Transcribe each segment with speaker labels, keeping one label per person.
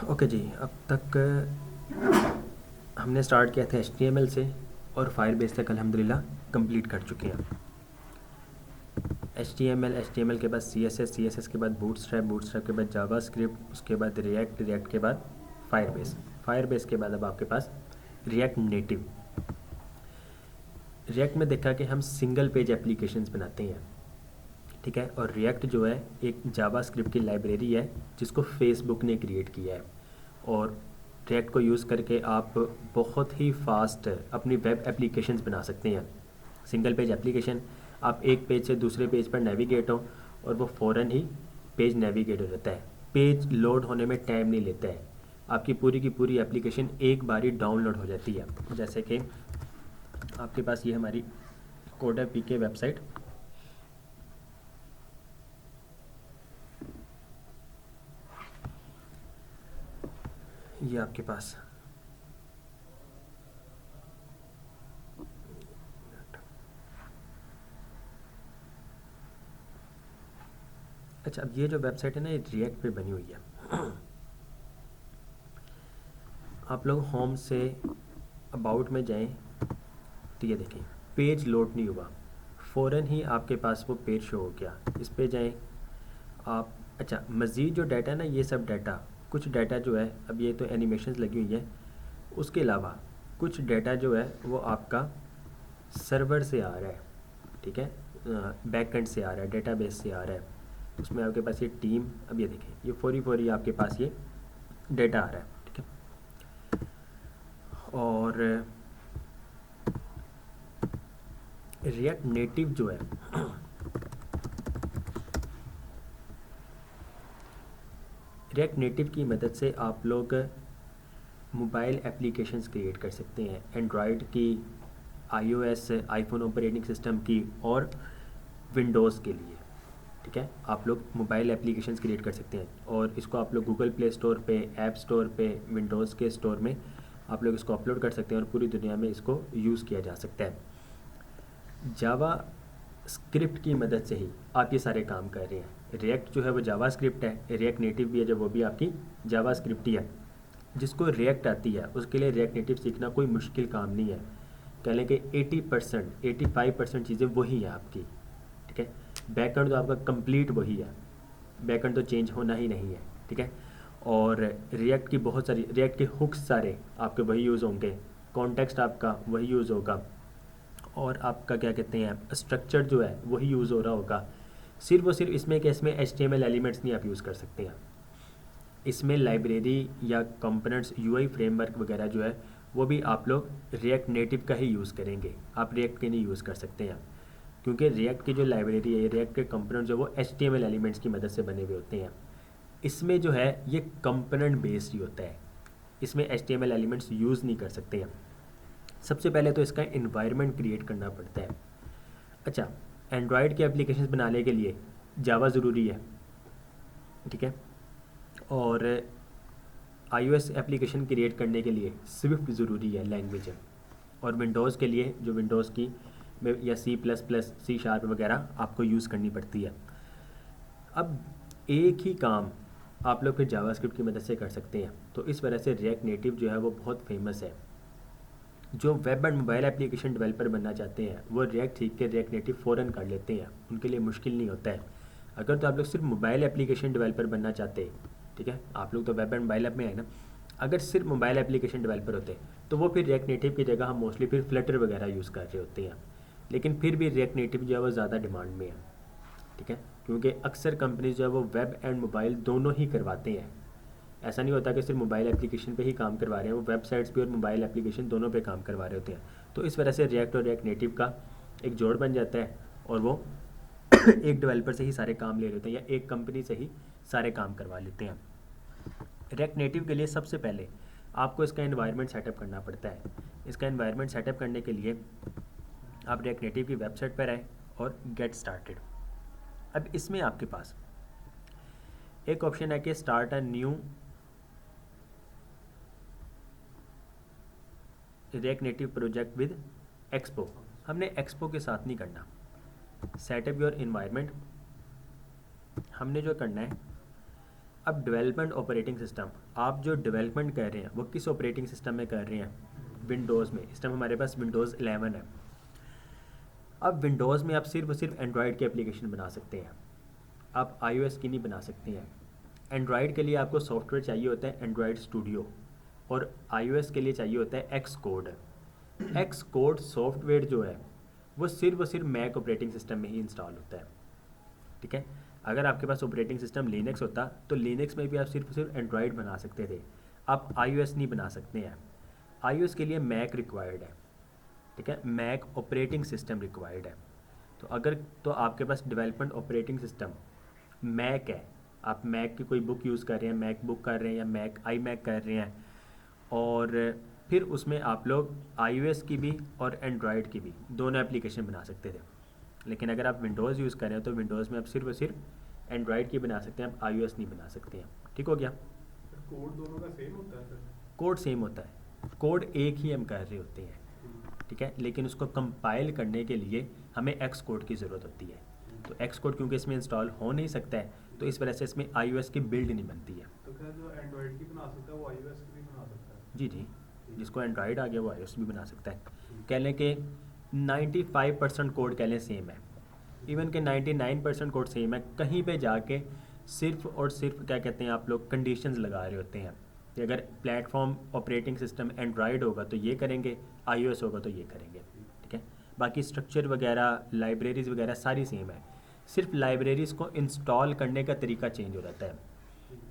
Speaker 1: Okay जी, अब तक हमने स्टार्ट किया था HTML से और फायरबेस तक अल्हम्दुलिल्लाह कंप्लीट कर चुके हैं। HTML के बाद CSS के बाद बूटस्ट्रैप के बाद जावास्क्रिप्ट, उसके बाद रिएक्ट के बाद फायरबेस के बाद अब आपके पास रिएक्ट नेटिव। रिएक्ट में देखा कि हम सिंगल पेज एप्लीकेशंस बनाते हैं, ठीक है। और रिएक्ट जो है एक जावास्क्रिप्ट की लाइब्रेरी है जिसको फेसबुक ने क्रिएट किया है, और रिएक्ट को यूज़ करके आप बहुत ही फास्ट अपनी वेब एप्लीकेशंस बना सकते हैं। सिंगल पेज एप्लीकेशन, आप एक पेज से दूसरे पेज पर नेविगेट हो और वो फ़ौरन ही पेज नेविगेट हो जाता है। पेज लोड होने में टाइम नहीं लेता है, आपकी पूरी की पूरी एप्लीकेशन एक बार ही डाउनलोड हो जाती है। जैसे कि आपके पास ये हमारी कोडा पीके वेबसाइट, ये आपके पास अच्छा, अब ये जो वेबसाइट है ना, ये रिएक्ट पे बनी हुई है। आप लोग होम से अबाउट में जाएं तो ये देखें पेज लोड नहीं हुआ, फ़ौरन ही आपके पास वो पेज शो हो गया। इस पे जाएं आप। अच्छा, मज़ीद जो डाटा है ना, ये सब डाटा, कुछ डाटा जो है, अब ये तो एनिमेशंस लगी हुई है, उसके अलावा कुछ डाटा जो है वो आपका सर्वर से आ रहा है, ठीक है, बैकएंड से आ रहा है, डेटाबेस से आ रहा है। उसमें आपके पास ये टीम, अब ये देखें ये फौरी आपके पास ये डाटा आ रहा है, ठीक है। और रिएक्ट नेटिव जो है, रिएक्ट नेटिव की मदद से आप लोग मोबाइल एप्लीकेशंस क्रिएट कर सकते हैं, एंड्रॉयड की, iOS आईफोन ऑपरेटिंग सिस्टम की और विंडोज़ के लिए, ठीक है। आप लोग मोबाइल एप्लीकेशंस क्रिएट कर सकते हैं और इसको आप लोग गूगल प्ले स्टोर पे, ऐप स्टोर पे, विंडोज़ के स्टोर में आप लोग इसको अपलोड कर सकते हैं और पूरी दुनिया में इसको यूज़ किया जा सकता है। जावा स्क्रिप्ट की मदद से ही आप ये सारे काम कर रहे हैं। रिएक्ट जो है वो जावा स्क्रिप्ट है, रिएक्ट नेटिव भी है जो, वो भी आपकी जावा स्क्रिप्ट ही है। जिसको रिएक्ट आती है उसके लिए रिएक्ट नेटिव सीखना कोई मुश्किल काम नहीं है। कह लें कि 80% 85% चीज़ें वही है आपकी, ठीक है। बैकएंड तो आपका कंप्लीट वही है, बैकएंड तो चेंज होना ही नहीं है, ठीक है। और रिएक्ट की बहुत सारी, रिएक्ट के हुक्स सारे आपके वही यूज़ होंगे, कॉन्टेक्स्ट आपका वही यूज़ होगा, और आपका क्या कहते हैं स्ट्रक्चर जो है वही यूज़ हो रहा होगा। सिर्फ और सिर्फ इसमें कि इसमें HTML एलिमेंट्स नहीं आप यूज़ कर सकते हैं, इसमें लाइब्रेरी या कंपोनेंट्स, UI फ्रेमवर्क वगैरह जो है वो भी आप लोग रिएक्ट नेटिव का ही यूज़ करेंगे, आप रिएक्ट के नहीं यूज़ कर सकते हैं। क्योंकि रिएक्ट की जो लाइब्रेरी है, रिएक्ट के कंपोनेंट जो वो HTML एलिमेंट्स की मदद से बने हुए होते हैं। इसमें जो है ये कंपोनेंट बेस्ड ही होता है, इसमें HTML एलिमेंट्स यूज़ नहीं कर सकते हैं। सबसे पहले तो इसका इन्वायरमेंट क्रिएट करना पड़ता है। अच्छा, एंड्रॉयड के एप्लीकेशंस बनाने के लिए जावा ज़रूरी है, ठीक है। और iOS एप्लीकेशन क्रिएट करने के लिए स्विफ्ट ज़रूरी है, लैंग्वेज है। और विंडोज़ के लिए जो विंडोज़ की या C++, C# वगैरह आपको यूज़ करनी पड़ती है। अब एक ही काम आप लोग फिर जावास्क्रिप्ट की मदद से कर सकते हैं, तो इस वजह से रिएक्ट नेटिव जो है वो बहुत फेमस है। जो web and mobile application developer बनना चाहते हैं वो रिएक्ट सीख के रिएक्ट नेटिव फ़ौरन कर लेते हैं, उनके लिए मुश्किल नहीं होता है। अगर तो आप लोग सिर्फ मोबाइल एप्लीकेशन डेवलपर बनना चाहते हैं, ठीक है, आप लोग तो वेब एंड मोबाइल ऐप में है ना, अगर सिर्फ मोबाइल एप्लीकेशन डेवलपर होते तो वो फिर रिएक्ट नेटिव की जगह हम मोस्टली फिर फ्लटर वगैरह यूज़ कर रहे होते हैं। लेकिन फिर भी रिएक्ट नेटिव जो है वो ज़्यादा डिमांड में है, ठीक है, क्योंकि अक्सर कंपनीज जो है वो वेब एंड मोबाइल दोनों ही करवाते हैं। ऐसा नहीं होता कि सिर्फ मोबाइल एप्लीकेशन पे ही काम करवा रहे हैं, वो वेबसाइट्स पे और मोबाइल एप्लीकेशन दोनों पे काम करवा रहे होते हैं। तो इस वजह से रिएक्ट और रिएक्ट नेटिव का एक जोड़ बन जाता है और वो एक डेवलपर से ही सारे काम ले लेते हैं या एक कंपनी से ही सारे काम करवा लेते हैं। रिएक्ट नेटिव के लिए सबसे पहले आपको इसका एनवायरनमेंट सेटअप करना पड़ता है। इसका एनवायरनमेंट सेटअप करने के लिए आप रिएक्ट नेटिव की वेबसाइट पर आए और गेट स्टार्टेड। अब इसमें आपके पास एक ऑप्शन है कि start a new react native project with expo. हमने एक्सपो के साथ नहीं करना। सेटअप योर इन्वायरमेंट हमने जो करना है अब डेवलपमेंट ऑपरेटिंग सिस्टम, आप जो डेवलपमेंट कर रहे हैं वो किस ऑपरेटिंग सिस्टम में कर रहे हैं? विंडोज़ में। इस टाइम हमारे पास विंडोज़ 11 है। अब विंडोज़ में आप सिर्फ और सिर्फ एंड्रॉयड की एप्लीकेशन बना सकते हैं, आप iOS की नहीं बना सकते हैं। एंड्रॉयड के लिए आपको सॉफ्टवेयर चाहिए होता है एंड्रॉयड स्टूडियो, और iOS के लिए चाहिए होता है x code. X code software जो है वो सिर्फ और सिर्फ मैक ऑपरेटिंग सिस्टम में ही इंस्टॉल होता है, ठीक है। अगर आपके पास ऑपरेटिंग सिस्टम लिनक्स होता तो लिनक्स में भी आप सिर्फ और सिर्फ एंड्रॉयड बना सकते थे, आप iOS नहीं बना सकते हैं। iOS के लिए मैक रिक्वायर्ड है, ठीक है, मैक ऑपरेटिंग सिस्टम रिक्वायर्ड है। तो अगर तो आपके पास डेवलपमेंट ऑपरेटिंग सिस्टम मैक है, आप मैक की कोई बुक यूज़ कर रहे हैं, मैक बुक कर रहे हैं या मैक आई मैक कर रहे हैं, और फिर उसमें आप लोग iOS की भी और एंड्रॉयड की भी दोनों एप्लीकेशन बना सकते थे। लेकिन अगर आप विंडोज़ यूज़ करें तो विंडोज़ में आप सिर्फ और सिर्फ एंड्रॉयड की बना सकते हैं, आप iOS नहीं बना सकते हैं। ठीक हो गया?
Speaker 2: कोड दोनों का सेम होता है सर?
Speaker 1: कोड सेम होता है, कोड एक ही हम कर रहे होते हैं, ठीक है, लेकिन उसको कंपाइल करने के लिए हमें एक्स कोड की ज़रूरत होती है। तो एक्स कोड क्योंकि इसमें इंस्टॉल हो नहीं सकता है, तो इस वजह से इसमें iOS की बिल्ड नहीं बनती है।
Speaker 2: तो क्या जो एंड्रॉइड की बना सकता है वो iOS की भी बना सकता है?
Speaker 1: जी जी, जिसको एंड्रॉयड आ गया वो iOS भी बना सकता है। कह लें कि 95% कोड कह लें सेम है, इवन के 99% कोड सेम है। कहीं पे जाके सिर्फ और सिर्फ क्या कहते हैं आप लोग कंडीशंस लगा रहे होते हैं कि अगर प्लेटफॉर्म ऑपरेटिंग सिस्टम एंड्रॉयड होगा तो ये करेंगे, iOS होगा तो ये करेंगे, ठीक है। बाकी स्ट्रक्चर वगैरह लाइब्रेरीज़ वगैरह सारी सेम है, सिर्फ लाइब्रेरीज़ को इंस्टॉल करने का तरीका चेंज हो जाता है।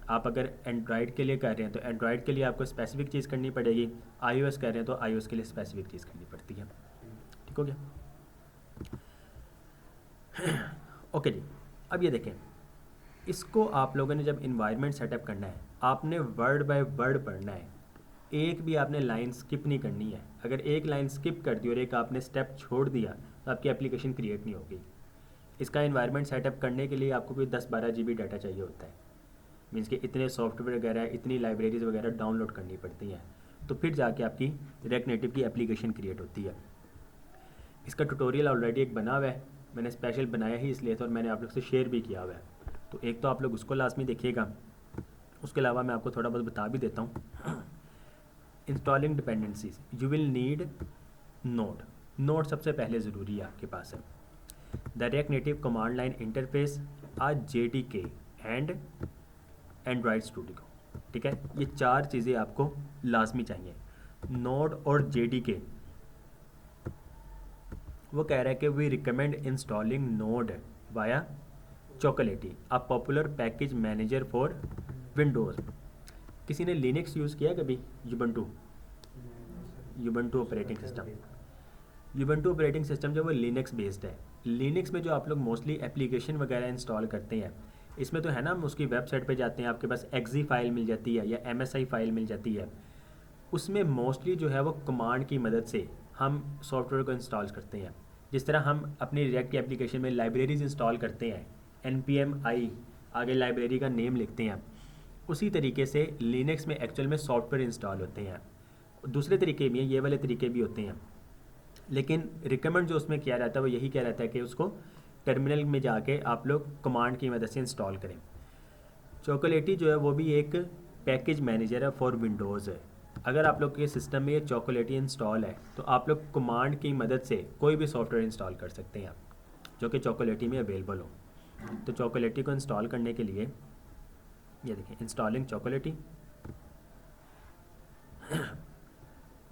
Speaker 1: आप अगर एंड्रॉयड के लिए कर रहे हैं तो एंड्रॉयड के लिए आपको स्पेसिफिक चीज़ करनी पड़ेगी, iOS कर रहे हैं तो iOS के लिए स्पेसिफिक चीज़ करनी पड़ती है। ठीक हो गया? ओके जी, अब ये देखें, इसको आप लोगों ने जब इन्वायरमेंट सेटअप करना है आपने वर्ड बाय वर्ड पढ़ना है, एक भी आपने लाइन स्किप नहीं करनी है। अगर एक लाइन स्किप कर दी और एक आपने स्टेप छोड़ दिया तो आपकी एप्लीकेशन क्रिएट नहीं होगी। इसका इन्वायरमेंट सेटअप करने के लिए आपको कोई 10-12 GB डाटा चाहिए होता है, मीन्स कि इतने सॉफ्टवेयर वगैरह इतनी लाइब्रेरीज़ वगैरह डाउनलोड करनी पड़ती हैं, तो फिर जाके आपकी रिएक्ट नेटिव की एप्लीकेशन क्रिएट होती है। इसका ट्यूटोरियल ऑलरेडी एक बना हुआ है, मैंने स्पेशल बनाया ही इसलिए था और मैंने आप लोग से शेयर भी किया हुआ है, तो एक तो आप लोग उसको लाजमी देखिएगा। उसके अलावा मैं आपको थोड़ा बहुत बता भी देता हूँ। Installing dependencies, you will need node सबसे पहले ज़रूरी है आपके पास है। The react native command line interface, JDK and Android studio, ठीक है, ये चार चीज़ें आपको लाजमी चाहिए। नोड और JDK, वो कह रहा है कि we recommend installing node via chocolatey, a popular package manager for Windows. किसी ने लिनक्स यूज़ किया कभी? Ubuntu operating system, Ubuntu operating system जो वो लिनक्स बेस्ड है। लिनक्स में जो आप लोग मोस्टली एप्लीकेशन वगैरह इंस्टॉल करते हैं, इसमें तो है ना, हम उसकी वेबसाइट पे जाते हैं, आपके पास एक्जी फाइल मिल जाती है या MSI फाइल मिल जाती है, उसमें मोस्टली जो है वो कमांड की मदद से हम सॉफ्टवेयर को इंस्टॉल करते हैं। जिस तरह हम अपनी रिएक्ट की एप्लीकेशन में लाइब्रेरीज इंस्टॉल करते हैं, npm-i आगे लाइब्रेरी का नेम लिखते हैं, उसी तरीके से लिनक्स में एक्चुअल में सॉफ्टवेयर इंस्टॉल होते हैं। दूसरे तरीके भी हैं, ये वाले तरीके भी होते हैं, लेकिन रिकमेंड जो उसमें किया जाता है वो यही किया जाता है कि उसको टर्मिनल में जाके आप लोग कमांड की मदद से इंस्टॉल करें। चॉकलेटी जो है वो भी एक पैकेज मैनेजर है फॉर विंडोज़ है। अगर आप लोग के सिस्टम में ये चॉकलेटी इंस्टॉल है तो आप लोग कमांड की मदद से कोई भी सॉफ्टवेयर इंस्टॉल कर सकते हैं जो कि चॉकलेटी में अवेलेबल हो। तो चॉकलेटी को इंस्टॉल करने के लिए ये देखिए, installing Chocolatey,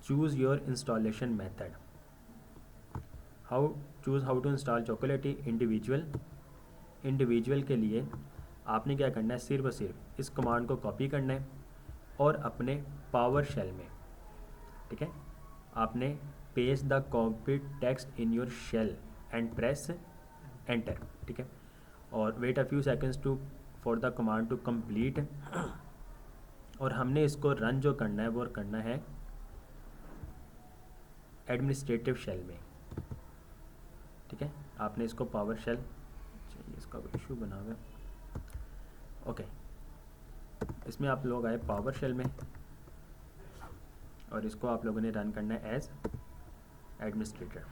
Speaker 1: choose your installation method, how to install Chocolatey individual के लिए आपने क्या करना है, सिर्फ और सिर्फ इस कमांड को कॉपी करना है और अपने पावर शेल में, ठीक है, आपने paste the copied text in your shell and press enter, ठीक है, और wait a few seconds for the command to complete. और हमने इसको रन जो करना है वो करना है एडमिनिस्ट्रेटिव शेल में, ठीक है। आपने इसको पावर शेल, चाहिए इसका इशू बना हुआ है, ओके, इसमें आप लोग आए पावर शेल में और इसको आप लोगों ने रन करना है एज एडमिनिस्ट्रेटर।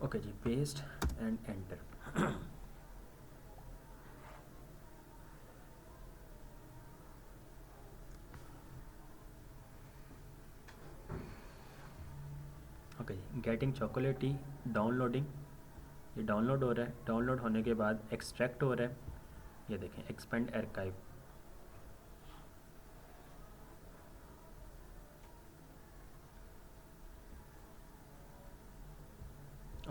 Speaker 1: ओके जी, पेस्ट एंड एंटर। ओके जी, गेटिंग चॉकलेटी डाउनलोडिंग, ये डाउनलोड हो रहा है। डाउनलोड होने के बाद एक्सट्रैक्ट हो रहा है, ये देखें एक्सपेंड आर्काइव।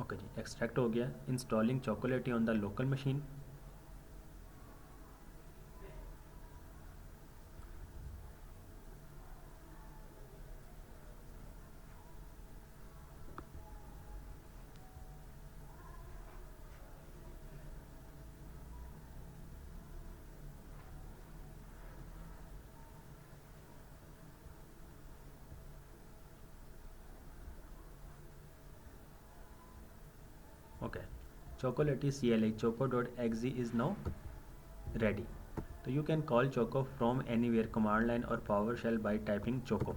Speaker 1: ओके जी, एक्सट्रैक्ट हो गया। इंस्टॉलिंग चॉकलेटी on the local machine. Okay, chocolatey CLI choco.exe is now ready. So you can call Choco from anywhere, command line or PowerShell by typing Choco.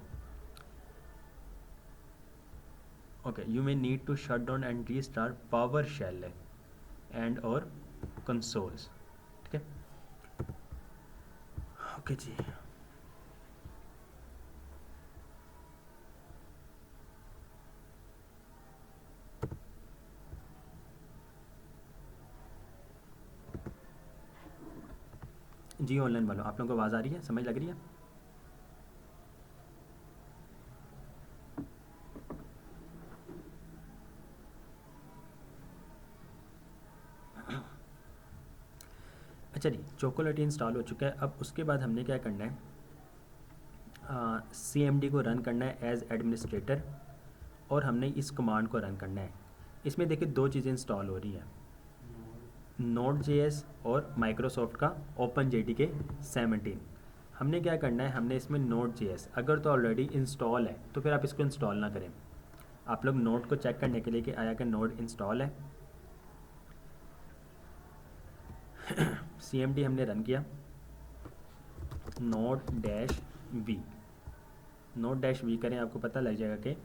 Speaker 1: Okay, you may need to shut down and restart PowerShell and or consoles. ठीक है, okay जी। जी online वालों, आप लोगों को आवाज़ आ रही है, समझ लग रही है? अच्छा जी, चोकोलेटी इंस्टॉल हो चुका है। अब उसके बाद हमने क्या करना है, CMD को रन करना है एज एडमिनिस्ट्रेटर, और हमने इस कमांड को रन करना है। इसमें देखिए दो चीज़ें इंस्टॉल हो रही हैं, Node.js और माइक्रोसॉफ्ट का OpenJDK 17। हमने क्या करना है, हमने इसमें Node.js अगर तो ऑलरेडी इंस्टॉल है तो फिर आप इसको इंस्टॉल ना करें। आप लोग नोड को चेक करने के लिए कि आया कि नोड इंस्टॉल है। CMD हमने रन किया, Node-v, Node-v करें, आपको पता लग जाएगा कि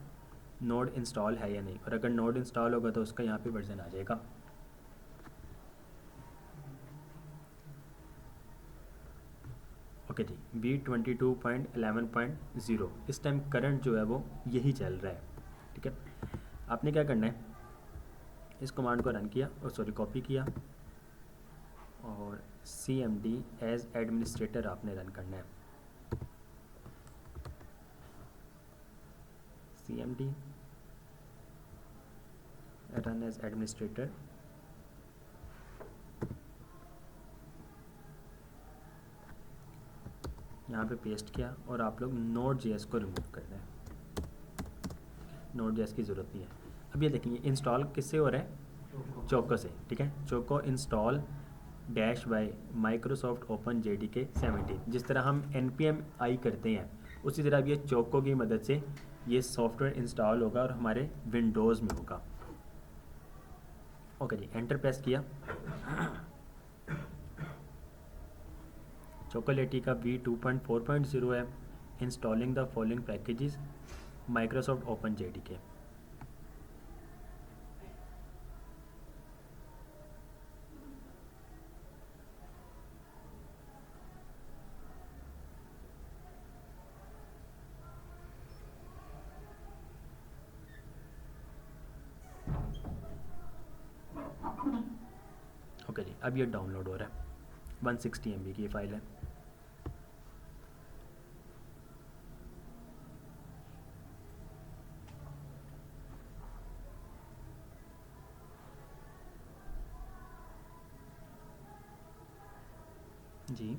Speaker 1: नोड इंस्टॉल है या नहीं, और अगर नोड इंस्टॉल होगा तो उसका यहाँ पे वर्जन आ जाएगा। ओके जी, V22.11.0 इस टाइम करंट जो है वो यही चल रहा है। ठीक है, आपने क्या करना है, इस कमांड को रन किया और सॉरी कॉपी किया, और CMD एज एडमिनिस्ट्रेटर आपने रन करना है। CMD रन एज एडमिनिस्ट्रेटर, यहाँ पे पेस्ट किया, और आप लोग Node.js को रिमूव कर दें, Node.js की ज़रूरत नहीं है। अब ये देखेंगे इंस्टॉल किससे हो रहा है, चोको से। ठीक है, choco install dash by Microsoft OpenJDK 17। जिस तरह हम npm i करते हैं उसी तरह अब ये चोको की मदद से ये सॉफ्टवेयर इंस्टॉल होगा और हमारे विंडोज़ में होगा। ओके जी, एंटर प्रेस किया। चोकोलेटी का V2.4.0 है, installing the following packages, Microsoft OpenJDK। Okay जी, अब ये डाउनलोड हो रहा है, 160 MB की फ़ाइल है। जी,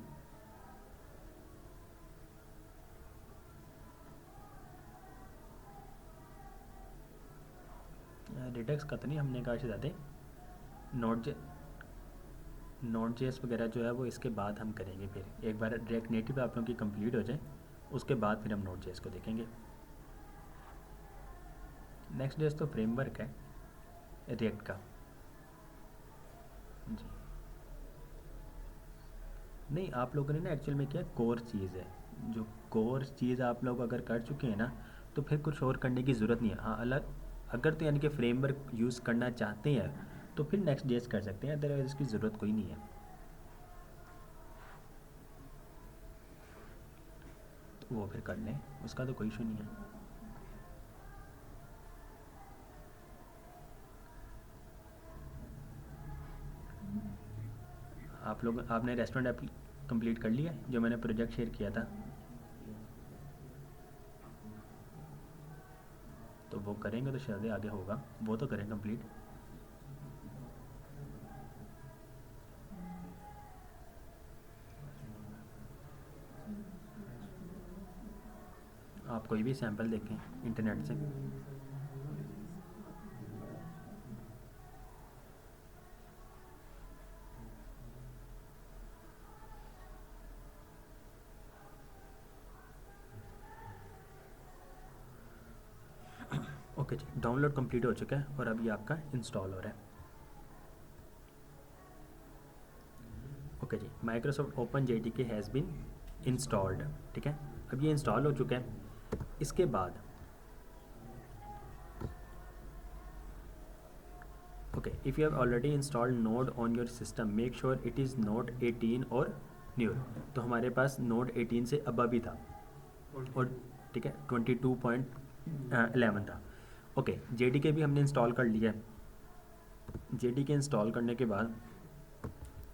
Speaker 1: रिडक्स का तो नहीं हमने कहा ज़्यादा, Node.js वगैरह जो है वो इसके बाद हम करेंगे। फिर एक बार रिएक्ट नेटिव आप लोगों की कंप्लीट हो जाए उसके बाद फिर हम Node.js को देखेंगे। नेक्स्ट डेज तो फ्रेमवर्क है रिएक्ट का जी। नहीं, आप लोगों ने ना एक्चुअल में क्या कोर चीज़ है, जो कोर चीज़ आप लोग अगर कर चुके हैं ना तो फिर कुछ और करने की ज़रूरत नहीं है। हाँ, अलग अगर तो यानी कि फ्रेमवर्क यूज़ करना चाहते हैं तो फिर नेक्स्ट जेएस कर सकते हैं, अदरवाइज इसकी ज़रूरत कोई नहीं है। तो वो फिर कर लें, उसका तो कोई इशू नहीं है। आप लोग आपने रेस्टोरेंट कंप्लीट कर लिया जो मैंने प्रोजेक्ट शेयर किया था? तो वो करेंगे तो शायद आगे होगा, वो तो करें कंप्लीट। आप कोई भी सैंपल देखें इंटरनेट से। ओके जी, डाउनलोड कंप्लीट हो चुका है और अब ये आपका इंस्टॉल हो रहा है। ओके जी, Microsoft open JDK has been installed. ठीक है, अब ये इंस्टॉल हो चुका है। इसके बाद okay, if you have already installed node on your system make sure it is node 18 और न्यू। तो हमारे पास नोड 18 से अबव ही था और ठीक है 22.11 था। ओके, जेडीके भी हमने इंस्टॉल कर लिया है। जेडीके इंस्टॉल करने के बाद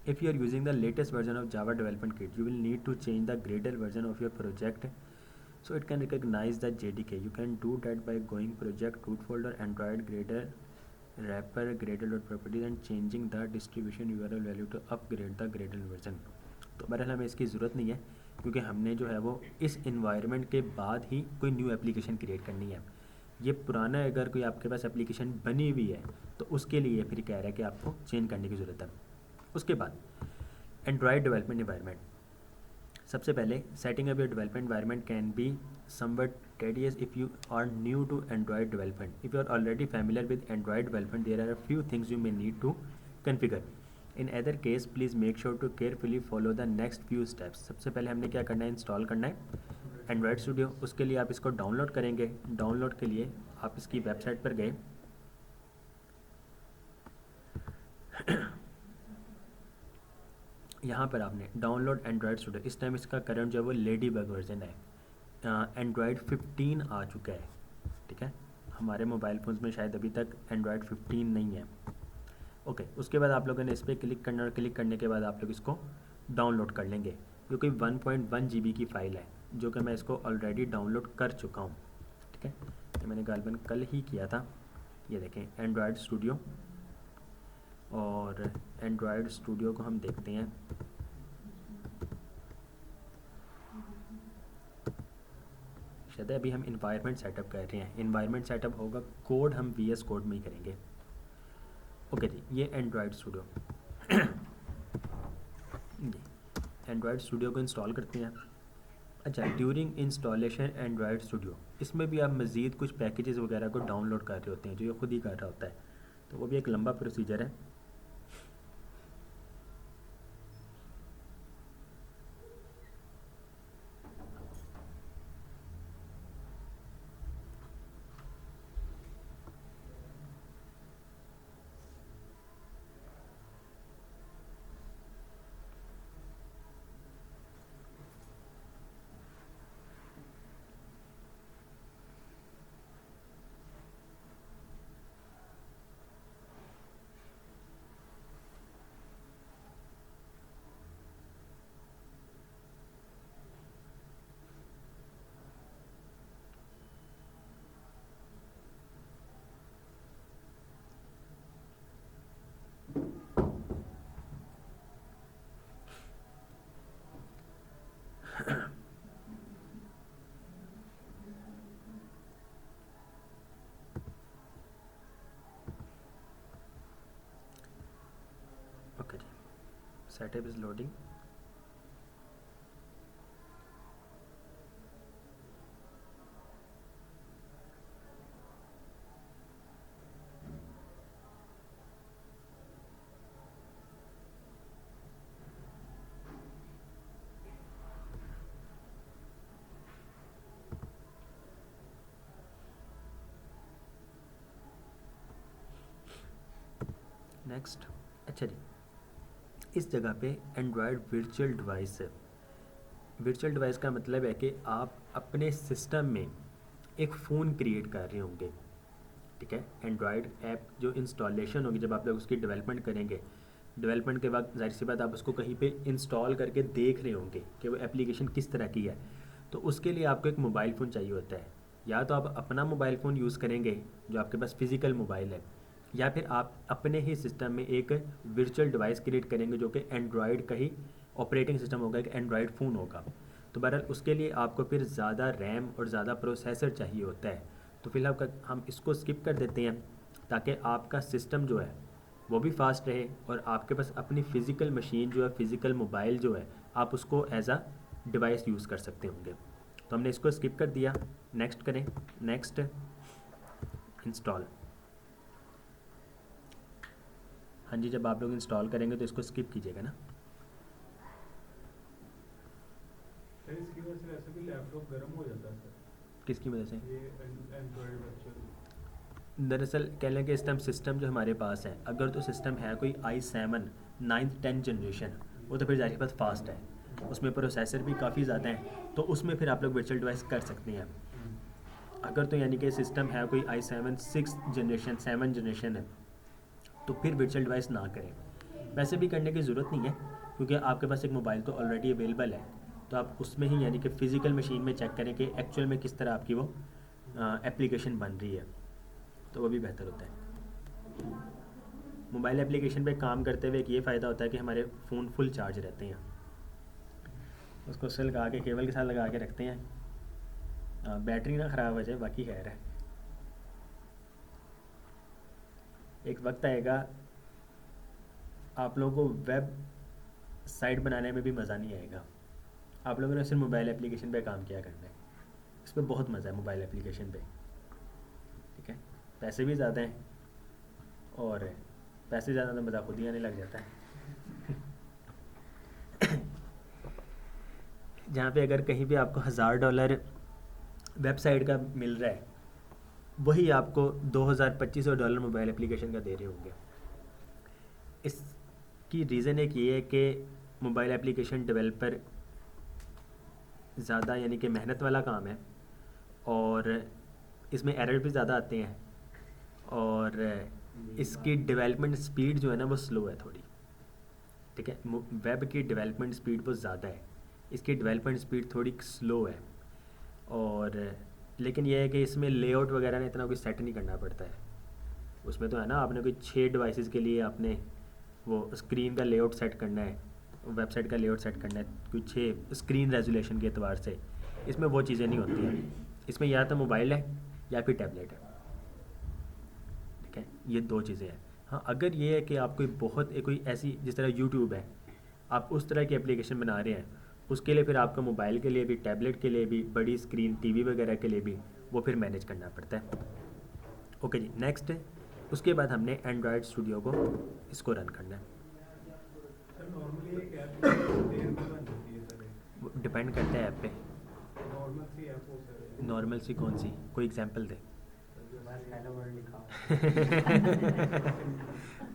Speaker 1: if you are using the latest version of Java Development Kit, you will need to change the Gradle version of your project so it can recognize the JDK. You can do that by going project root folder Android Gradle wrapper Gradle.properties and changing the distribution URL value to upgrade the Gradle version. तो बहरहाल हमें इसकी ज़रूरत नहीं है क्योंकि हमने जो है वो इस इन्वायरमेंट के बाद ही कोई न्यू एप्लीकेशन क्रिएट करनी है। ये पुराना अगर कोई आपके पास एप्लीकेशन बनी हुई है तो उसके लिए फिर कह रहा है कि आपको चेंज करने की ज़रूरत है। उसके बाद एंड्रॉयड डेवलपमेंट इन्वायरमेंट, सबसे पहले setting up your development environment can be somewhat tedious if you are new to Android development. If you are already familiar with Android development, there are a few things you may need to configure. In either case, please make sure to carefully follow the next few steps. सबसे पहले हमने क्या करना है, install करना है Android studio. उसके लिए आप इसको डाउनलोड करेंगे। डाउनलोड के लिए आप इसकी वेबसाइट पर गए, यहाँ पर आपने डाउनलोड एंड्रॉयड स्टूडियो, इस टाइम इसका करंट जो है वो लेडी बग वर्जन है, एंड्रॉयड 15 आ चुका है। ठीक है, हमारे मोबाइल फ़ोन्स में शायद अभी तक एंड्रॉयड 15 नहीं है। ओके, उसके बाद आप लोगों ने इस पर क्लिक करना और क्लिक करने के बाद आप लोग इसको डाउनलोड कर लेंगे, क्योंकि 1.1 GB की फ़ाइल है जो कि मैं इसको ऑलरेडी डाउनलोड कर चुका हूँ। ठीक है, ये मैंने गालबन कल ही किया था। ये देखें एंड्रॉयड स्टूडियो, और एंड्रॉयड स्टूडियो को हम देखते हैं। शायद अभी हम इन्वायरमेंट सेटअप कर रहे हैं, इन्वायरमेंट सेटअप होगा, कोड हम VS कोड में ही करेंगे। ओके जी, ये एंड्रॉयड स्टूडियो जी, एंड्रॉयड स्टूडियो को इंस्टॉल करते हैं। अच्छा, ड्यूरिंग इंस्टॉलेशन एंड्रॉयड स्टूडियो, इसमें भी आप मज़ीद कुछ पैकेजेस वगैरह को डाउनलोड कर रहे होते हैं जो ये खुद ही कर रहा होता है, तो वो भी एक लंबा प्रोसीजर है। ओके जी, सेटअप इज़ लोडिंग। नेक्स्ट। अच्छा जी, इस जगह पे एंड्रॉयड वर्चुअल डिवाइस है। वर्चुअल डिवाइस का मतलब है कि आप अपने सिस्टम में एक फ़ोन क्रिएट कर रहे होंगे, ठीक है। एंड्रॉयड ऐप जो इंस्टॉलेशन होगी, जब आप लोग उसकी डेवलपमेंट करेंगे, डेवलपमेंट के वक्त ज़ाहिर सी बात आप उसको कहीं पे इंस्टॉल करके देख रहे होंगे कि वो एप्लीकेशन किस तरह की है। तो उसके लिए आपको एक मोबाइल फ़ोन चाहिए होता है। या तो आप अपना मोबाइल फ़ोन यूज़ करेंगे जो आपके पास फ़िज़िकल मोबाइल है, या फिर आप अपने ही सिस्टम में एक वर्चुअल डिवाइस क्रिएट करेंगे जो कि एंड्रॉयड का ही ऑपरेटिंग सिस्टम होगा, एक एंड्रॉयड फ़ोन होगा। तो बहरहाल उसके लिए आपको फिर ज़्यादा रैम और ज़्यादा प्रोसेसर चाहिए होता है। तो फिलहाल हम इसको स्किप कर देते हैं ताकि आपका सिस्टम जो है वो भी फास्ट रहे और आपके पास अपनी फ़िज़िकल मशीन जो है, फ़िज़िकल मोबाइल जो है, आप उसको एज अ डिवाइस यूज़ कर सकते होंगे। तो हमने इसको स्किप कर दिया। नेक्स्ट करें। Next, install. हाँ जी, जब आप लोग इंस्टॉल करेंगे तो इसको स्किप कीजिएगा ना।
Speaker 2: सर इसकी वजह से वैसे भी लैपटॉप गर्म हो जाता है सर,
Speaker 1: किसकी वजह से?
Speaker 2: ये एंड्रॉयड वर्चुअल।
Speaker 1: दरअसल कह लें कि इस टाइम सिस्टम जो हमारे पास है, अगर तो सिस्टम है कोई i7 9th 10th जनरेशन, वो तो फिर ज़ाहिर बात फास्ट है, उसमें प्रोसेसर भी काफ़ी ज़्यादा है, तो उसमें फिर आप लोग वर्चुअल डिवाइस कर सकते हैं। अगर तो यानी कि सिस्टम है कोई i7 6th generation 7th generation है, तो फिर वर्चुअल डिवाइस ना करें। वैसे भी करने की ज़रूरत नहीं है, क्योंकि आपके पास एक मोबाइल तो ऑलरेडी अवेलेबल है, तो आप उसमें ही यानी कि फ़िज़िकल मशीन में चेक करें कि एक्चुअल में किस तरह आपकी वो एप्लीकेशन बन रही है, तो वो भी बेहतर होता है। मोबाइल एप्लीकेशन पे काम करते हुए एक ये फ़ायदा होता है कि हमारे फ़ोन फुल चार्ज रहते हैं। उसको उससे लगा के, केबल के साथ लगा के रखते हैं, बैटरी ना ख़राब हो जाए, बाकी खैर है। एक वक्त आएगा आप लोगों को वेब साइट बनाने में भी मज़ा नहीं आएगा, आप लोगों ने सिर्फ मोबाइल एप्लीकेशन पे काम किया करना है। इसमें बहुत मज़ा है मोबाइल एप्लीकेशन पे, ठीक है। पैसे भी ज़्यादा हैं, और पैसे ज़्यादा तो मज़ा खुद ही आने लग जाता है। जहाँ पे अगर कहीं पे आपको $1000 वेबसाइट का मिल रहा है, वही आपको $2200 मोबाइल एप्लीकेशन का दे रहे होंगे। इसकी रीज़न एक ये है कि मोबाइल एप्लीकेशन डेवलपर ज़्यादा यानी कि मेहनत वाला काम है, और इसमें एरर भी ज़्यादा आते हैं, और इसकी डेवलपमेंट स्पीड जो है ना वो स्लो है थोड़ी, ठीक है। वेब की डेवलपमेंट स्पीड बहुत ज़्यादा है, इसकी डेवलपमेंट स्पीड थोड़ी स्लो है। और लेकिन यह है कि इसमें लेआउट वगैरह ना इतना कोई सेट नहीं करना पड़ता है। उसमें तो है ना, आपने कोई 6 डिवाइसेस के लिए आपने वो स्क्रीन का लेआउट सेट करना है, वेबसाइट का लेआउट सेट करना है, कुछ 6 स्क्रीन रेजोल्यूशन के एतबार से। इसमें वो चीज़ें नहीं होती हैं, इसमें या तो मोबाइल है या फिर टैबलेट है, ठीक है। ये 2 चीज़ें हैं। हाँ, अगर ये है कि आप कोई ऐसी, जिस तरह यूट्यूब है, आप उस तरह की एप्लीकेशन बना रहे हैं, उसके लिए फिर आपको मोबाइल के लिए भी, टैबलेट के लिए भी, बड़ी स्क्रीन टीवी वगैरह के लिए भी वो फिर मैनेज करना पड़ता है। ओके जी, नेक्स्ट। उसके बाद हमने एंड्रॉयड स्टूडियो को इसको रन करना है।
Speaker 2: सर नॉर्मली एक ऐप देर में बन जाती है सर,
Speaker 1: वो डिपेंड करता है ऐप पे।
Speaker 2: नॉर्मल सी ऐप हो सर,
Speaker 1: नॉर्मल सी कौन सी, कोई एग्जांपल दे।
Speaker 2: बस हेलो वर्ल्ड लिखा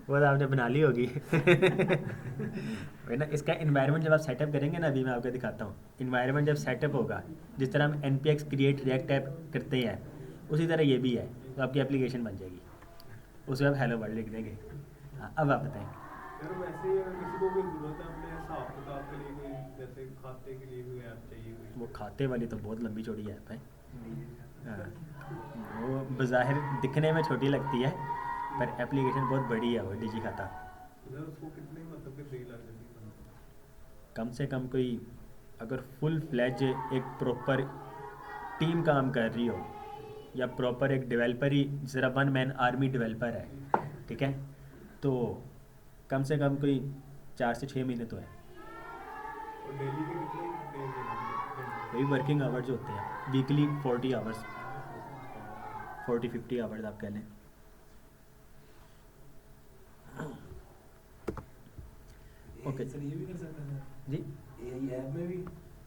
Speaker 1: वो तो आपने बना ली होगी। वरना इसका इन्वायरमेंट जब आप सेटअप करेंगे ना, अभी मैं आपको दिखाता हूँ। इन्वायरमेंट जब सेटअप होगा, जिस तरह हम npx क्रिएट रिएक्ट ऐप करते हैं, उसी तरह ये भी है, तो आपकी एप्लीकेशन बन जाएगी, उसमें आप हेलो वर्ल्ड लिख देंगे। हाँ, अब आप बताएं।
Speaker 2: सर वैसे ही अगर किसी को कोई ज़रूरत है अपने हिसाब किताब के लिए, कोई जैसे खाते के लिए कोई ऐप चाहिए कोई,
Speaker 1: वो खाते वाली तो बहुत लंबी चौड़ी ऐप है। हाँ, वो बज़ाहिर दिखने में छोटी लगती है, पर एप्लीकेशन बहुत बड़ी है वो डिजी खाता।
Speaker 2: सर उसको कितने मतलब कि देर लग जाती है बनने में?
Speaker 1: कम से कम कोई, अगर फुल फ्लैज एक प्रॉपर टीम काम कर रही हो, या प्रॉपर एक डेवलपर ही, ज़रा 1 मैन आर्मी डेवलपर है, ठीक है, तो कम से कम कोई 4 से 6 महीने तो है।
Speaker 2: और डेली के कितने डेज देना
Speaker 1: वही वर्किंग आवर्स जो होते हैं, वीकली 40 आवर्स, 40-50 आवर्स आप कह लें। ओके
Speaker 3: सर ये भी कर सकते हैं
Speaker 1: जी।
Speaker 3: एआई ऐप में भी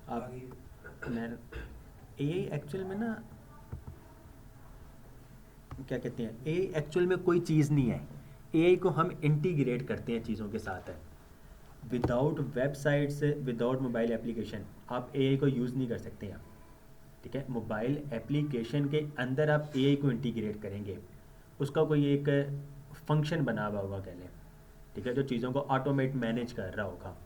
Speaker 1: आप
Speaker 3: आगे
Speaker 1: मैं एआई एक्चुअल में ना, क्या कहते हैं, एआई एक्चुअल में कोई चीज़ नहीं है। एआई को हम इंटीग्रेट करते हैं चीज़ों के साथ है। विदाउट वेबसाइट से, विदाउट मोबाइल एप्लीकेशन आप एआई को यूज़ नहीं कर सकते हैं। ठीक है, मोबाइल एप्लीकेशन के अंदर आप एआई को इंटीग्रेट करेंगे, उसका कोई एक फंक्शन बना हुआ होगा कह लें, ठीक है, जो चीज़ों को ऑटोमेट मैनेज कर रहा होगा।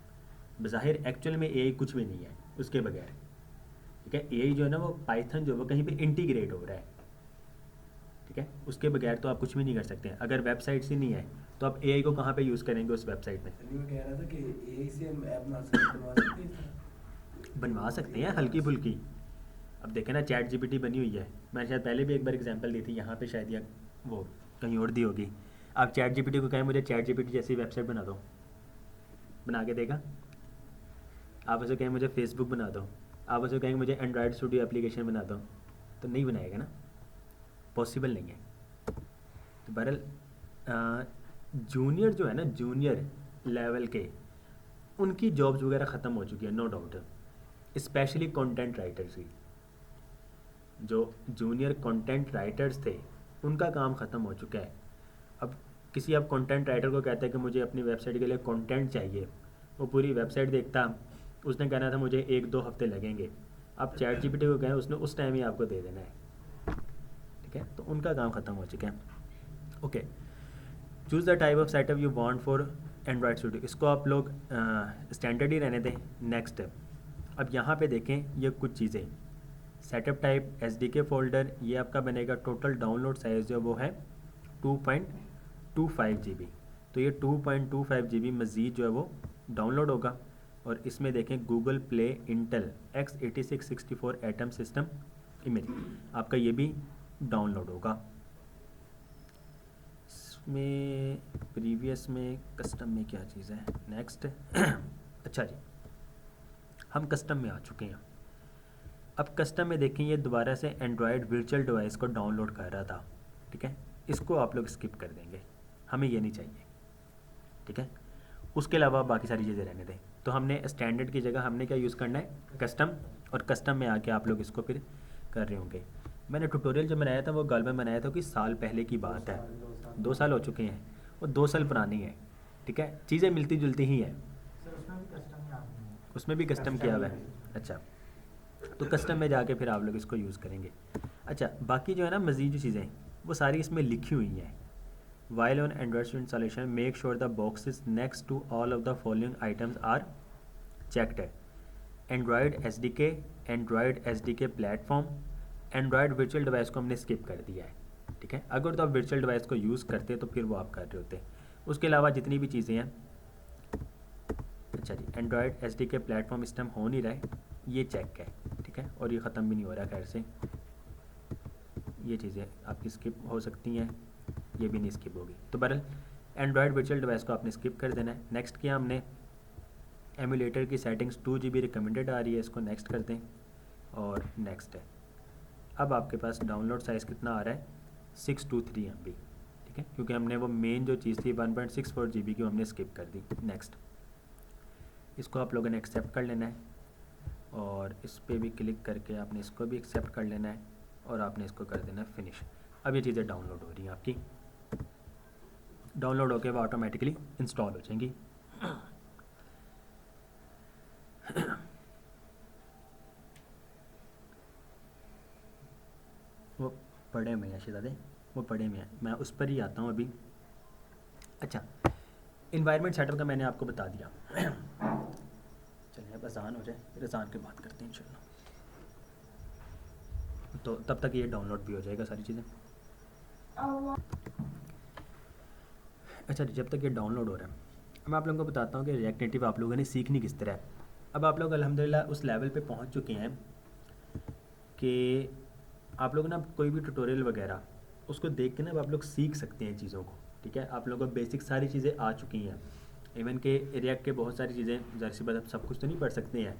Speaker 1: बज़ाहिर एक्चुअल में एआई कुछ भी नहीं है उसके बगैर। ठीक है, एआई जो है ना वो पाइथन जो है वो कहीं पे इंटीग्रेट हो रहा है। ठीक है, उसके बगैर तो आप कुछ भी नहीं कर सकते हैं। अगर वेबसाइट ही नहीं है तो आप एआई को कहाँ पे यूज़ करेंगे उस वेबसाइट में?
Speaker 3: मैं कह रहा था कि एआई से हम ऐप बनवा सकते हैं।
Speaker 1: बनवा सकते हैं हल्की फुल्की। अब देखें ना, चैट जीपीटी बनी हुई है, मैंने शायद पहले भी एक बार एग्जांपल दी थी यहाँ पे, शायद या वो कहीं और दी होगी। आप चैट जीपीटी को कहें मुझे चैट जीपीटी जैसी वेबसाइट बना दो, बना के देगा? आप उसे कहें मुझे फेसबुक बना दो, आप उसे कहेंगे मुझे एंड्रॉयड स्टूडियो एप्लीकेशन बना दो, तो नहीं बनाएगा ना, पॉसिबल नहीं है। तो बहरहाल जूनियर जो है ना, जूनियर लेवल के, उनकी जॉब्स वगैरह ख़त्म हो चुकी है, no doubt. Specially content writers की, जो जूनियर कंटेंट राइटर्स थे उनका काम ख़त्म हो चुका है। अब किसी आप कंटेंट राइटर को कहते हैं कि मुझे अपनी वेबसाइट के लिए कंटेंट चाहिए, वो पूरी वेबसाइट देखता, उसने कहना था मुझे 1-2 हफ्ते लगेंगे। आप चैट जीपीटी को कहें, उसने उस टाइम ही आपको दे देना है। ठीक है, तो उनका काम ख़त्म हो चुका है। Okay, choose the type of setup you want for Android studio, इसको आप लोग स्टैंडर्ड ही रहने दें। नेक्स्ट, अब यहाँ पे देखें ये कुछ चीज़ें, सेटअप टाइप एसडीके फोल्डर, ये आपका बनेगा। टोटल डाउनलोड साइज़ जो वो है 2.25 GB, तो ये 2.25 GB मज़ीद जो है वो डाउनलोड होगा। और इसमें देखें Google play Intel x86-64 atom system image, आपका ये भी डाउनलोड होगा। इसमें प्रीवियस में कस्टम में क्या चीज़ है? नेक्स्ट अच्छा जी, हम कस्टम में आ चुके हैं। अब कस्टम में देखें, ये दोबारा से एंड्रॉयड वर्चुअल डिवाइस को डाउनलोड कर रहा था। ठीक है, इसको आप लोग स्किप कर देंगे, हमें ये नहीं चाहिए। ठीक है, उसके अलावा बाकी सारी चीज़ें रहने दें। तो हमने स्टैंडर्ड की जगह हमने क्या यूज़ करना है? कस्टम। और कस्टम में आके आप लोग इसको फिर कर रहे होंगे। मैंने ट्यूटोरियल जो बनाया था वो गालबन बनाया था कि साल पहले की बात है, 2 साल हो चुके हैं, वो 2 साल पुरानी है। ठीक है, चीज़ें मिलती जुलती ही हैं। उसमें भी कस्टम किया हुआ है। अच्छा, तो कस्टम में जाके फिर आप लोग इसको यूज़ करेंगे। अच्छा, बाकी जो है ना मज़ीद जो चीज़ें वो सारी इसमें लिखी हुई हैं। While on Android installation make sure the boxes next to all of the following items are checked. Android SDK, Android SDK platform, Android virtual device को हमने स्किप कर दिया है। ठीक है, अगर तो आप वर्चुअल डिवाइस को यूज़ करते तो फिर वो आप कर रहे होते। उसके अलावा जितनी भी चीज़ें हैं, अच्छा जी, एंड्रॉयड एसडीके प्लेटफॉर्म सिस्टम हो नहीं रहा है, ये चेक है। ठीक है, और ये ख़त्म भी नहीं हो रहा खैर से। ये चीज़ें आपकी स्किप हो सकती हैं, ये भी नहीं स्किप होगी। तो बहरहाल एंड्रॉयड वर्चुअल डिवाइस को आपने स्किप कर देना है। नेक्स्ट किया हमने, एमुलेटर की सेटिंग्स 2 GB रिकमेंडेड आ रही है, इसको नेक्स्ट कर दें। और नेक्स्ट है, अब आपके पास डाउनलोड साइज़ कितना आ रहा है? 623 MB। ठीक है, क्योंकि हमने वो मेन जो चीज़ थी 1.64 GB की हमने स्किप कर दी। नेक्स्ट, इसको आप लोगों ने एक्सेप्ट कर लेना है और इस पर भी क्लिक करके आपने इसको भी एक्सेप्ट कर लेना है और आपने इसको कर देना है फिनिश। अब ये चीज़ें डाउनलोड हो रही हैं आपकी, डाउनलोड होकर वो ऑटोमेटिकली इंस्टॉल हो जाएंगी। वो पढ़े में है शहजादे, वो पढ़े में है, मैं उस पर ही आता हूँ अभी। अच्छा, इन्वायरमेंट सेटअप का मैंने आपको बता दिया। चलिए अब अज़ान हो जाए, फिर अज़ान के बात करते हैं इंशाल्लाह। तो तब तक ये डाउनलोड भी हो जाएगा सारी चीज़ें। अच्छा, जब तक ये डाउनलोड हो रहा है मैं आप लोगों को बताता हूँ कि रिएक्ट नेटिव आप लोगों ने सीखनी किस तरह है। अब आप लोग अल्हम्दुलिल्लाह उस लेवल पे पहुँच चुके हैं कि आप लोग ना कोई भी ट्यूटोरियल वगैरह उसको देख के ना अब आप लोग सीख सकते हैं चीज़ों को। ठीक है, आप लोगों को बेसिक सारी चीज़ें आ चुकी हैं। इवन के रिएक्ट के बहुत सारी चीज़ें, ज़ाहिर सी बात आप सब कुछ तो नहीं पढ़ सकते हैं,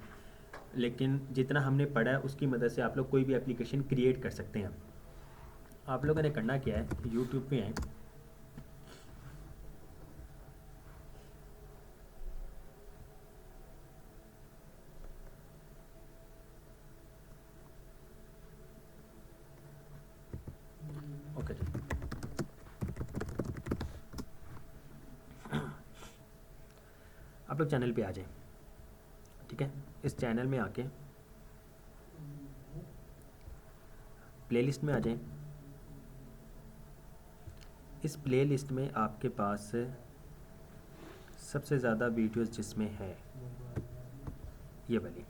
Speaker 1: लेकिन जितना हमने पढ़ा है उसकी मदद से आप लोग कोई भी एप्लीकेशन क्रिएट कर सकते हैं। आप लोगों ने करना क्या है, यूट्यूब पे हैं, ओके जी, आप लोग चैनल पे आ जाएं, ठीक है। इस चैनल में आके प्लेलिस्ट में आ जाएं। इस प्लेलिस्ट में आपके पास सबसे ज़्यादा वीडियोस जिसमें है ये वाली,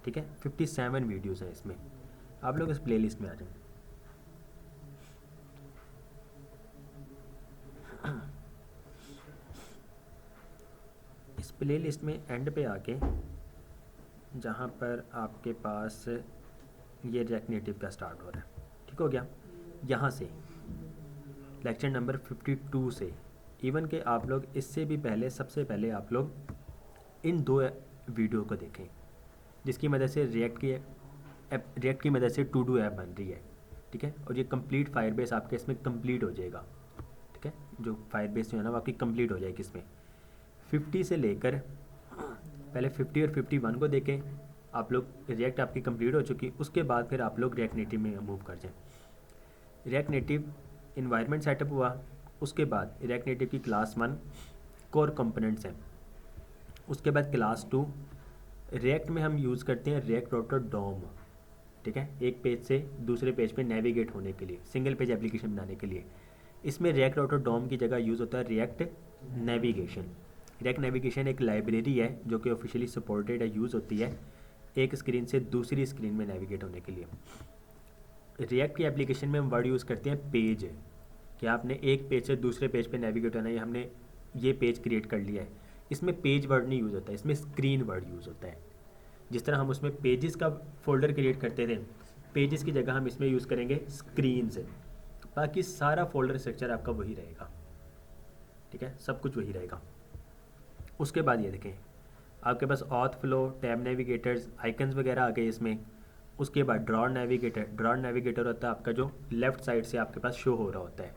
Speaker 1: ठीक है, 57 वीडियोस हैं इसमें। आप लोग इस प्लेलिस्ट में आ जाएं। इस प्लेलिस्ट में एंड पे आके जहाँ पर आपके पास ये रिएक्ट नेटिव का स्टार्ट हो रहा है, ठीक हो गया, यहाँ से लेक्चर नंबर 52 से इवन के आप लोग इससे भी पहले, सबसे पहले आप लोग इन 2 वीडियो को देखें जिसकी मदद से रिएक्ट की मदद से टू डू ऐप बन रही है, ठीक है। और ये कंप्लीट फायरबेस आपके इसमें कंप्लीट हो जाएगा, ठीक है। जो फायरबेस जो है ना वो आपकी कंप्लीट हो जाएगी इसमें। 50 से लेकर पहले 50 और 51 को देखें आप लोग, रिएक्ट आपकी कंप्लीट हो चुकी, उसके बाद फिर आप लोग रिएक्ट नेटिव में मूव कर जाएं। रिएक्ट नेटिव इन्वायरमेंट सेटअप हुआ, उसके बाद रिएक्ट नेटिव की क्लास 1 कोर कंपोनेंट्स हैं, उसके बाद क्लास 2 रिएक्ट में हम यूज़ करते हैं रिएक्ट राउटर डॉम, ठीक है, एक पेज से दूसरे पेज पे नेविगेट होने के लिए, सिंगल पेज एप्लीकेशन बनाने के लिए। इसमें रिएक्ट राउटर डॉम की जगह यूज़ होता है रिएक्ट नेविगेशन। रिएक्ट नेविगेशन एक लाइब्रेरी है जो कि ऑफिशियली सपोर्टेड है, यूज़ होती है एक स्क्रीन से दूसरी स्क्रीन में नेविगेट होने के लिए। रिएक्ट की एप्लीकेशन में हम वर्ड यूज़ करते हैं पेज, कि आपने एक पेज से दूसरे पेज पे नेविगेट होना है, हमने ये पेज क्रिएट कर लिया है। इसमें पेज वर्ड नहीं यूज़ होता है, इसमें स्क्रीन वर्ड यूज़ होता है। जिस तरह हम उसमें पेजेस का फोल्डर क्रिएट करते थे, पेजेस की जगह हम इसमें यूज़ करेंगे स्क्रीन से। बाकी सारा फोल्डर स्ट्रक्चर आपका वही रहेगा, ठीक है, सब कुछ वही रहेगा। उसके बाद ये देखें आपके पास auth flow, tab navigators, icons वगैरह आ गए इसमें। उसके बाद ड्रॉर नेविगेटर होता है आपका जो लेफ़्ट साइड से आपके पास शो हो रहा होता है,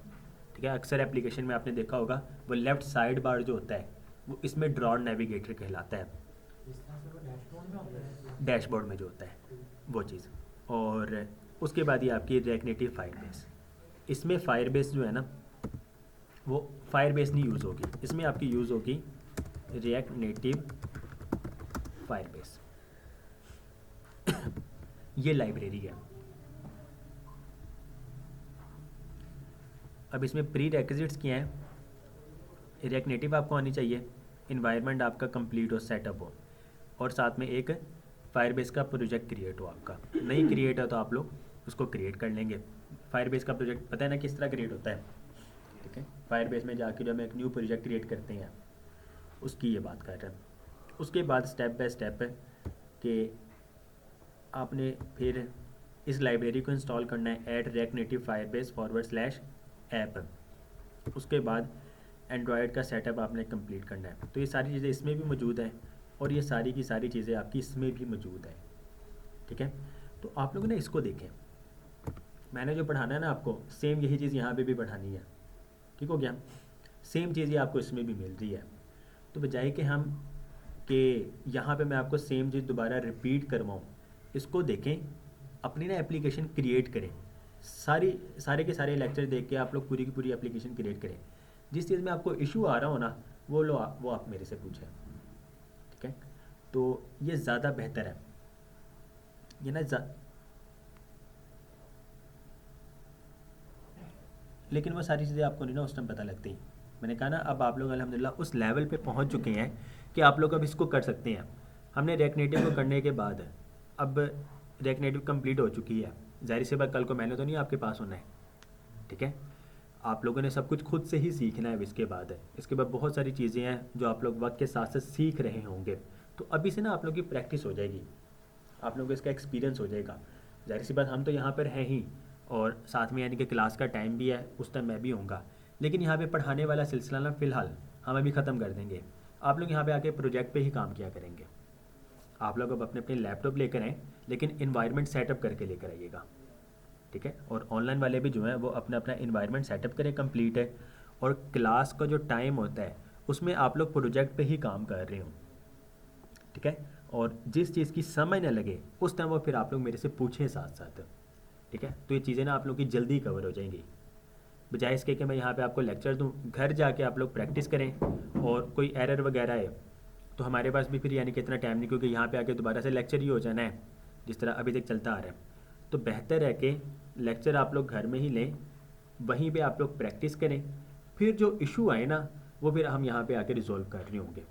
Speaker 1: ठीक है। अक्सर एप्लीकेशन में आपने देखा होगा वो लेफ़्ट साइड बार जो होता है वो इसमें ड्रॉर नेविगेटर कहलाता है, डैशबोर्ड में जो होता है वो चीज़। और उसके बाद ये आपकी रिएक्ट नेटिव फायरबेस। इसमें फायरबेस जो है ना वो फायरबेस नहीं यूज़ होगी, इसमें आपकी यूज़ होगी रिएक्ट नेटिव फायरबेस। ये लाइब्रेरी है। अब इसमें प्री रेक्विजिट्स क्या हैं, रिएक्ट नेटिव आपको आनी चाहिए, इन्वायरमेंट आपका कंप्लीट हो, सेटअप हो, और साथ में एक फायरबेस का प्रोजेक्ट क्रिएट हो। आपका नहीं क्रिएट है तो आप लोग उसको क्रिएट कर लेंगे। फायरबेस का प्रोजेक्ट पता है ना किस तरह क्रिएट होता है, ठीक है। फायरबेस में जाके जब हम एक न्यू प्रोजेक्ट क्रिएट करते हैं उसकी ये बात कर रहे हैं। उसके बाद स्टेप बाय स्टेप है कि आपने फिर इस लाइब्रेरी को इंस्टॉल करना है, add react native Firebase /app. उसके बाद एंड्रॉयड का सेटअप आपने कंप्लीट करना है। तो ये सारी चीज़ें इसमें भी मौजूद हैं और ये सारी की सारी चीज़ें आपकी इसमें भी मौजूद हैं, ठीक है। तो आप लोग ना इसको देखें, मैंने जो पढ़ाना है ना आपको सेम यही चीज़ यहाँ पे भी पढ़ानी है, ठीक हो गया। सेम चीज़ ये आपको इसमें भी मिल रही है। तो बजाय कि हम कि यहाँ पे मैं आपको सेम चीज़ दोबारा रिपीट करवाऊँ, इसको देखें, अपनी ना एप्लीकेशन क्रिएट करें। सारे के सारे लेक्चर देख के आप लोग पूरी की पूरी एप्लीकेशन क्रिएट करें। जिस चीज़ में आपको इशू आ रहा हो ना वो आप मेरे से पूछें, ठीक है। तो ये ज़्यादा बेहतर है, ये ना लेकिन वो सारी चीज़ें आपको नहीं ना उस टाइम पता लगती। मैंने कहा ना अब आप लोग अल्हम्दुलिल्लाह उस लेवल पे पहुंच चुके हैं कि आप लोग अब इसको कर सकते हैं। हमने रिएक्ट नेटिव को करने के बाद अब रिएक्ट नेटिव कंप्लीट हो चुकी है, जाहिर सी बात कल को मैंने तो नहीं आपके पास होना है, ठीक है। आप लोगों ने सब कुछ खुद से ही सीखना है। अब इसके बाद बहुत सारी चीज़ें हैं जो आप लोग वक्त के साथ साथ सीख रहे होंगे। तो अभी से ना आप लोगों की प्रैक्टिस हो जाएगी, आप लोगों को इसका एक्सपीरियंस हो जाएगा। जाहिर सी बात हम तो यहाँ पर हैं ही, और साथ में यानी कि क्लास का टाइम भी है, उस टाइम मैं भी होऊंगा, लेकिन यहाँ पे पढ़ाने वाला सिलसिला ना फ़िलहाल हम अभी ख़त्म कर देंगे। आप लोग यहाँ पे आके प्रोजेक्ट पे ही काम किया करेंगे। आप लोग अब अपने अपने लैपटॉप लेकर आएँ, लेकिन इन्वायरमेंट सेटअप करके लेकर आइएगा, ठीक है। और ऑनलाइन वाले भी जो हैं वो अपना अपना इन्वायरमेंट सेटअप करें कंप्लीट है, और क्लास का जो टाइम होता है उसमें आप लोग प्रोजेक्ट पे ही काम कर रहे हो, ठीक है। और जिस चीज़ की समझ न लगे उस टाइम वो फिर आप लोग मेरे से पूछें साथ साथ, ठीक है। तो ये चीज़ें ना आप लोग की जल्दी कवर हो जाएंगी, बजाय इसके कि मैं यहाँ पे आपको लेक्चर दूँ। घर जाके आप लोग प्रैक्टिस करें, और कोई एरर वगैरह है तो हमारे पास भी फिर यानी कि इतना टाइम नहीं, क्योंकि यहाँ पे आके दोबारा से लेक्चर ही हो जाना है जिस तरह अभी तक चलता आ रहा है। तो बेहतर है कि लेक्चर आप लोग घर में ही लें, वहीं पे आप लोग प्रैक्टिस करें, फिर जो इशू आए ना वो फिर हम यहाँ पे आके रिजॉल्व कर रहे होंगे।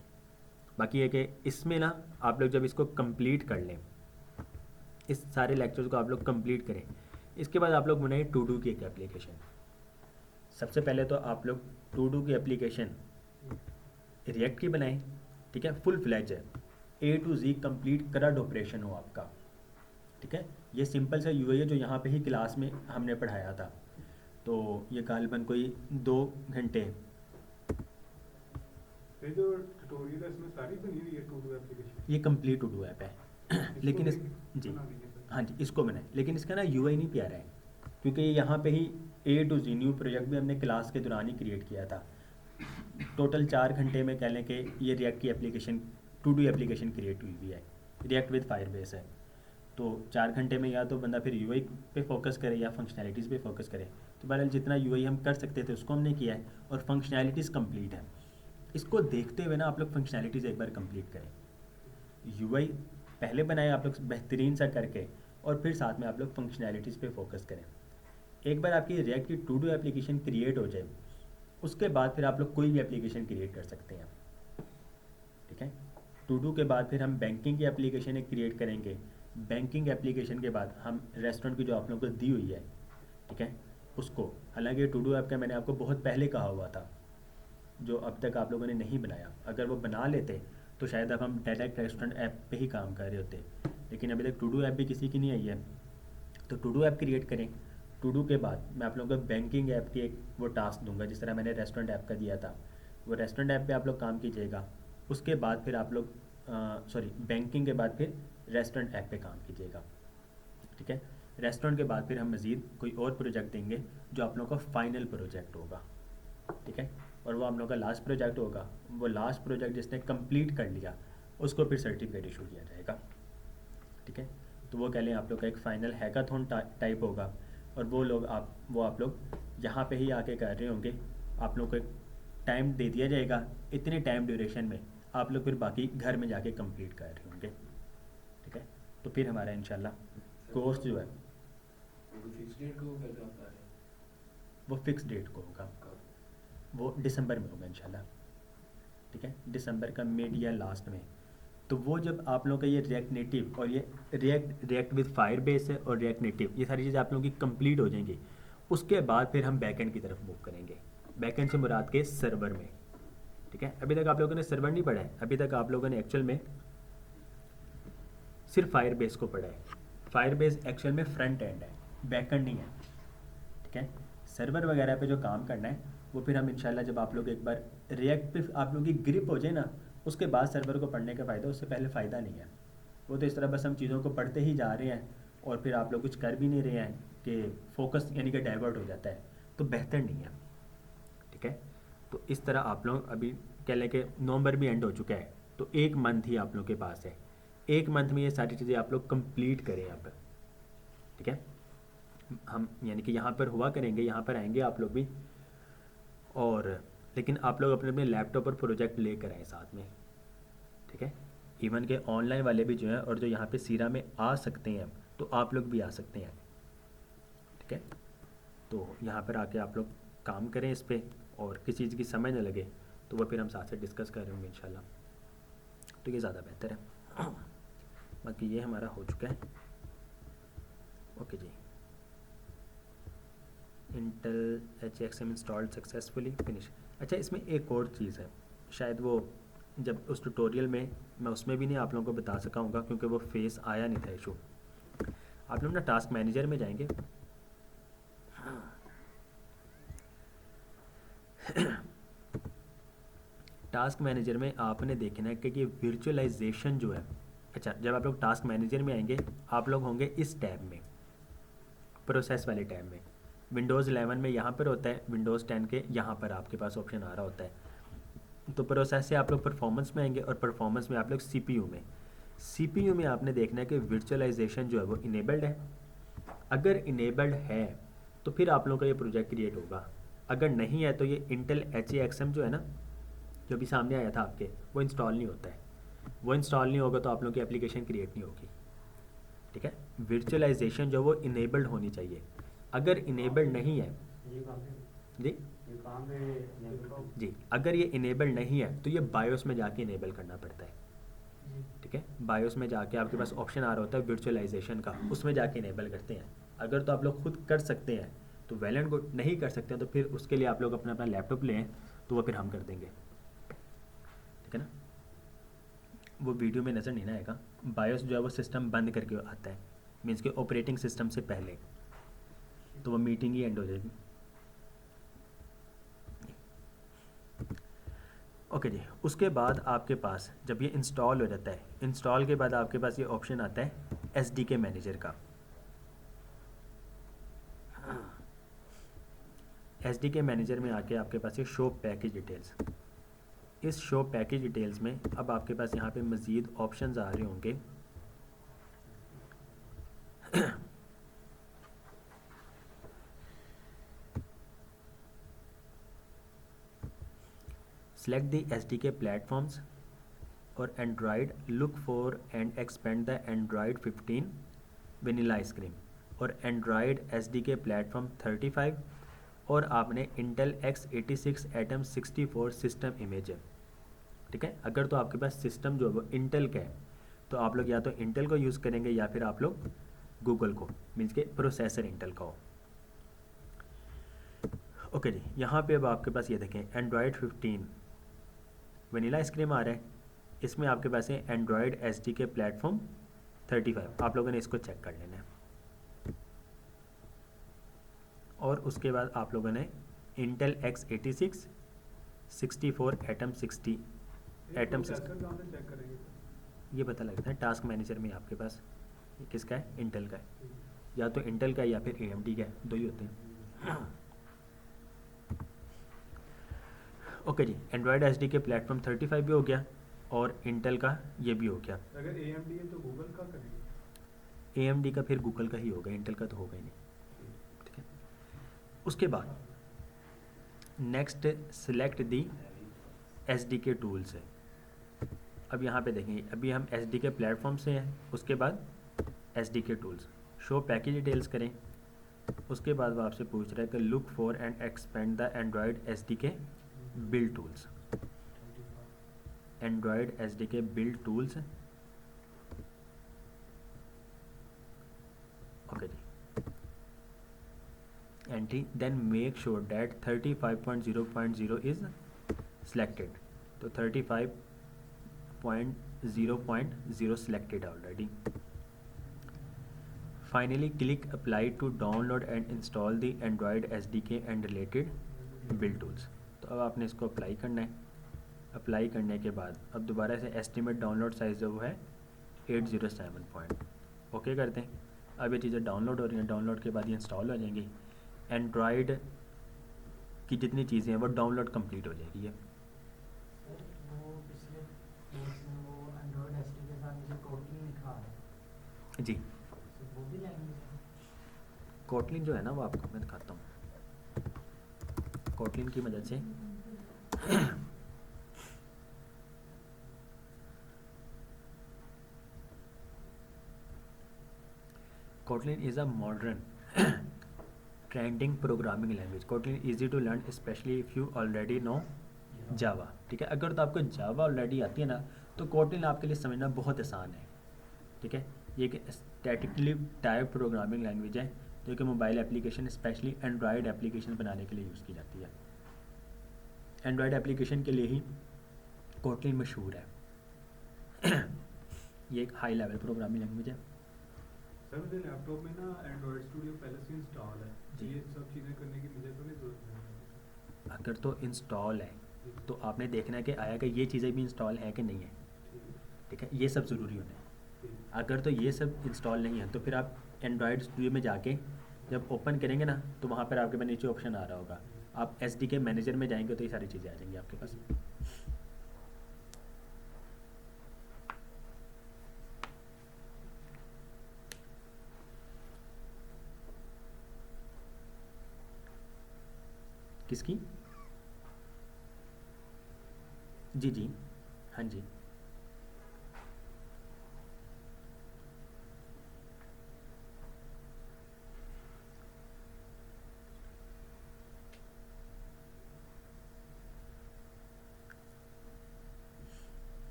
Speaker 1: बाकी है कि इसमें ना आप लोग जब इसको कंप्लीट कर लें, इस सारे लेक्चर्स को आप लोग कंप्लीट करें, इसके बाद आप लोग बनाइए टू डू की एक एप्लीकेशन। सबसे पहले तो आप लोग टू डू की एप्लीकेशन रिएक्ट की बनाएं, ठीक है, फुल फ्लैज है, A to Z complete current operation हो आपका, ठीक है। ये सिंपल सा यूआई है जो यहाँ पे ही क्लास में हमने पढ़ाया था, तो ये गालिबन कोई 2 घंटे।
Speaker 2: ये जो ट्यूटोरियल है इसमें सारी बनी हुई है टू डू एप्लीकेशन,
Speaker 1: ये कंप्लीट टू डू ऐप है लेकिन इस जी हाँ जी इसको बनाए, लेकिन इसका ना यूआई नहीं प्यारा है, क्योंकि यहाँ पे ही ए टू जी न्यू प्रोजेक्ट भी हमने क्लास के दौरान ही क्रिएट किया था। टोटल 4 घंटे में कह लें कि ये रिएक्ट की application to do application create हुई हुई है, रिएक्ट विद फायरबेस है। तो 4 घंटे में या तो बंदा फिर यूआई पे फोकस करे या फंक्शनैलिटीज़ पे फोकस करे। तो बहरहाल जितना यूआई हम कर सकते थे उसको हमने किया है, और फंक्शनैलिटीज़ कंप्लीट है। इसको देखते हुए ना आप लोग फंक्शनैलिटीज़ एक बार कंप्लीट करें। यूआई पहले बनाए आप लोग बेहतरीन सा करके, और फिर साथ में आप लोग फंक्शनैलिटीज़ पे फोकस करें। एक बार आपकी रिएक्ट की टू डू एप्लीकेशन क्रिएट हो जाए, उसके बाद फिर आप लोग कोई भी एप्लीकेशन क्रिएट कर सकते हैं, ठीक है। टू डू के बाद फिर हम बैंकिंग की एप्लीकेशन एक क्रिएट करेंगे। बैंकिंग एप्लीकेशन के बाद हम रेस्टोरेंट की जो आप लोगों को दी हुई है, ठीक है, उसको, हालांकि टू डू ऐप का मैंने आपको बहुत पहले कहा हुआ था, जो अब तक आप लोगों ने नहीं बनाया। अगर वो बना लेते तो शायद अब हम डायरेक्ट रेस्टोरेंट ऐप पे ही काम कर रहे होते, लेकिन अभी तक टू डू ऐप भी किसी की नहीं आई है। तो टू डू ऐप क्रिएट करें। टू डू के बाद मैं आप लोगों को बैंकिंग ऐप की एक वो टास्क दूंगा, जिस तरह मैंने रेस्टोरेंट ऐप का दिया था। वो रेस्टोरेंट ऐप पे आप लोग काम कीजिएगा। उसके बाद फिर आप लोग बैंकिंग के बाद फिर रेस्टोरेंट ऐप पे काम कीजिएगा, ठीक है। रेस्टोरेंट के बाद फिर हम मज़ीद कोई और प्रोजेक्ट देंगे जो आप लोगों का फाइनल प्रोजेक्ट होगा, ठीक है। और वो आप लोगों का लास्ट प्रोजेक्ट होगा। वो लास्ट प्रोजेक्ट जिसने कंप्लीट कर लिया उसको फिर सर्टिफिकेट इशू किया जाएगा, ठीक है। तो वो कह लें आप लोग का एक फ़ाइनल हैकाथॉन टाइप होगा, और वो आप लोग यहाँ पे ही आके कर रहे होंगे। आप लोग को एक टाइम दे दिया जाएगा, इतने टाइम ड्यूरेशन में आप लोग फिर बाकी घर में जाके कंप्लीट कर रहे होंगे, ठीक है। तो फिर हमारा इंशाल्लाह कोर्स जो है
Speaker 3: वो फिक्स डेट को क्या आप बता रहे हैं?
Speaker 1: वो फिक्स डेट को होगा, वो दिसंबर में होगा इंशाल्लाह, ठीक है, दिसंबर का मिड या लास्ट में। तो वो जब आप लोगों का ये रिएक्ट नेटिव और ये रिएक्ट विद फायरबेस है और रिएक्ट नेटिव, ये सारी चीज़ें आप लोगों की कंप्लीट हो जाएंगी, उसके बाद फिर हम बैकएंड की तरफ मूव करेंगे। बैकएंड से मुराद के सर्वर में, ठीक है। अभी तक आप लोगों ने सर्वर नहीं पढ़ा है, अभी तक आप लोगों ने एक्चुअल में सिर्फ फायरबेस को पढ़ा है। फायरबेस एक्चुअल में फ्रंट एंड है, बैकएंड नहीं है, ठीक है। सर्वर वगैरह पे जो काम करना है वो फिर हम इंशाल्लाह जब आप लोग एक बार रिएक्ट पे आप लोगों की ग्रिप हो जाए ना, उसके बाद सर्वर को पढ़ने का फ़ायदा, उससे पहले फ़ायदा नहीं है। वो तो इस तरह बस हम चीज़ों को पढ़ते ही जा रहे हैं और फिर आप लोग कुछ कर भी नहीं रहे हैं कि फोकस यानी कि डाइवर्ट हो जाता है, तो बेहतर नहीं है, ठीक है। तो इस तरह आप लोग अभी कह लें कि नवंबर भी एंड हो चुका है, तो 1 मंथ ही आप लोग के पास है। 1 मंथ में ये सारी चीज़ें आप लोग कंप्लीट करें अब, ठीक है। हम यानी कि यहाँ पर हुआ करेंगे, यहाँ पर आएंगे आप लोग भी, और लेकिन आप लोग अपने अपने लैपटॉप और प्रोजेक्ट लेकर आए साथ में, ठीक है। इवन के ऑनलाइन वाले भी जो हैं और जो यहाँ पे सीरा में आ सकते हैं, तो आप लोग भी आ सकते हैं, ठीक है। तो यहाँ पर आके आप लोग काम करें इस पर, और किसी चीज़ की समझ न लगे तो वो फिर हम साथ से डिस्कस कर रहे होंगे इंशाल्लाह, तो ये ज़्यादा बेहतर है। बाकी ये हमारा हो चुका है, ओके जी। Intel HXM installed successfully finish. अच्छा, इसमें एक और चीज़ है, शायद वो जब उस ट्यूटोरियल में मैं उसमें भी नहीं आप लोगों को बता सका हूँगा, क्योंकि वो फेस आया नहीं था इशू। आप लोग ना टास्क मैनेजर में जाएंगे, टास्क मैनेजर में आपने देखना है कि वर्चुअलाइजेशन जो है, अच्छा जब आप लोग टास्क मैनेजर में आएंगे आप लोग होंगे इस टैब में, प्रोसेस वाले टैब में। विंडोज़ 11 में यहाँ पर होता है, विंडोज़ 10 के यहाँ पर आपके पास ऑप्शन आ रहा होता है। तो प्रोसेस से आप लोग परफॉर्मेंस में आएंगे, और परफॉर्मेंस में आप लोग CPU में, CPU में आपने देखना है कि वर्चुअलाइजेशन जो है वो इनेबल्ड है। अगर इनेबल्ड है तो फिर आप लोगों का ये प्रोजेक्ट क्रिएट होगा, अगर नहीं है तो ये इंटेल HAXM जो है ना, जो भी सामने आया था आपके, वो इंस्टॉल नहीं होता है। वो इंस्टॉल नहीं होगा तो आप लोगों की एप्लीकेशन क्रिएट नहीं होगी, ठीक है। वर्चुअलाइजेशन जो वो इनेबल्ड होनी चाहिए, अगर इनेबल्ड नहीं है जी जी, अगर ये इनेबल नहीं है तो ये बायोस में जाके इनेबल करना पड़ता है, ठीक है। बायोस में जाके आपके पास ऑप्शन आ रहा होता है वर्चुअलाइजेशन का, उसमें जाके इनेबल करते हैं। अगर तो आप लोग खुद कर सकते हैं तो वेल एंड गुड, नहीं कर सकते हैं तो फिर उसके लिए आप लोग अपना अपना लैपटॉप लें तो वो फिर हम कर देंगे, ठीक है ना। वो वीडियो में नज़र नहीं ना आएगा, बायोस जो है वो सिस्टम बंद करके आता है, मीन्स के ऑपरेटिंग सिस्टम से पहले, तो वो मीटिंग ही एंड हो जाएगी। ओके जी, उसके बाद आपके पास जब ये इंस्टॉल हो जाता है, इंस्टॉल के बाद आपके पास ये ऑप्शन आता है एसडीके मैनेजर का। एसडीके मैनेजर में आके आपके पास ये शो पैकेज डिटेल्स, इस शो पैकेज डिटेल्स में अब आपके पास यहाँ पे मज़ीद ऑप्शंस आ रहे होंगे। सेलेक्ट द एसडीके प्लेटफॉर्म्स और Android, look for and expand the Android 15 vanilla ice cream और एंड्रॉयड एसडीके प्लेटफॉर्म 35, और आपने Intel x86 atom 64 system image है, ठीक है। अगर तो आपके पास सिस्टम जो है वो इंटेल का है तो आप लोग या तो इंटेल को यूज़ करेंगे या फिर आप लोग गूगल को, मीन्स के प्रोसेसर इंटेल का हो। ओके जी, यहाँ पे अब आपके पास ये देखें एंड्रॉयड 15 वनीला आइसक्रीम आ रहा है, इसमें आपके पास है एंड्रॉयड एसडीके प्लेटफॉर्म 35, आप लोगों ने इसको चेक कर लेना है। और उसके बाद आप लोगों ने Intel x86 64 atom 60 atom 60,
Speaker 2: check करेंगे
Speaker 1: ये पता लगता है टास्क मैनेजर में आपके पास ये किसका है, इंटेल का है, या तो इंटेल का या फिर एएमडी का है, दो ही होते हैं। ओके जी, एंड्रॉयड एसडीके प्लेटफॉर्म 35 भी हो गया और इंटेल का ये भी हो गया।
Speaker 2: अगर AMD है तो गूगल का करेंगे,
Speaker 1: एएमडी का फिर गूगल का ही होगा, इंटेल का तो होगा ही नहीं, ठीक है। उसके बाद next select the SDK tools है। अब यहाँ पे देखेंगे, अभी हम एसडीके प्लेटफॉर्म से हैं, उसके बाद SDK tools, show package details करें। उसके बाद वो आपसे पूछ रहा है कि look for and expand the Android SDK build tools, Android SDK build tools, okay जी। Entry, then make sure that 35.0.0 is selected, तो 35.0.0 selected already. Finally click apply to download and install the Android SDK and related build tools. तो अब आपने इसको apply करना है। Apply करने के बाद अब दोबारा से एस्टिमेट डाउनलोड साइज़ जो है 807 पॉइंट ओके करते हैं। अब ये चीज़ें डाउनलोड हो रही हैं, डाउनलोड के बाद ये इंस्टॉल हो जाएंगी। एंड्रॉयड की जितनी चीज़ें हैं वो डाउनलोड कंप्लीट हो जाएगी ये। जी, कोटलिन जो है ना वो आपको मैं दिखाता हूँ, कोटलिन की मदद से Kotlin is a modern trending programming language. Kotlin easy to learn specially if you already know Java, ठीक है। अगर तो आपको जावा ऑलरेडी आती है ना तो कोटलिन आपके लिए समझना बहुत आसान है, ठीक है। ये एक स्टैटिकली टाइप प्रोग्रामिंग लैंग्वेज है जो कि mobile application specially Android application बनाने के लिए यूज़ की जाती है। एंड्रॉयड एप्लीकेशन के लिए ही कोटलिन मशहूर है। ये एक हाई लेवल प्रोग्रामिंग लैंग्वेज है।
Speaker 2: सर मेरे लैपटॉप में ना एंड्रॉयड स्टूडियो पहले से इंस्टॉल है,
Speaker 1: जी।
Speaker 2: ये सब चीज़ें करने की मुझे तो नहीं जरूरत है।
Speaker 1: अगर तो इंस्टॉल है तो आपने देखना है कि आया कि ये चीज़ें भी इंस्टॉल है कि नहीं है, ठीक है। ये सब ज़रूरी होना है। अगर तो ये सब इंस्टॉल नहीं है तो फिर आप एंड्रॉयड स्टूडियो में जाके जब ओपन करेंगे ना तो वहाँ पर आपके पास नीचे ऑप्शन आ रहा होगा, आप एसडीके मैनेजर में जाएंगे तो ये सारी चीज़ें आ जाएंगी आपके पास। किसकी? जी जी, हाँ जी।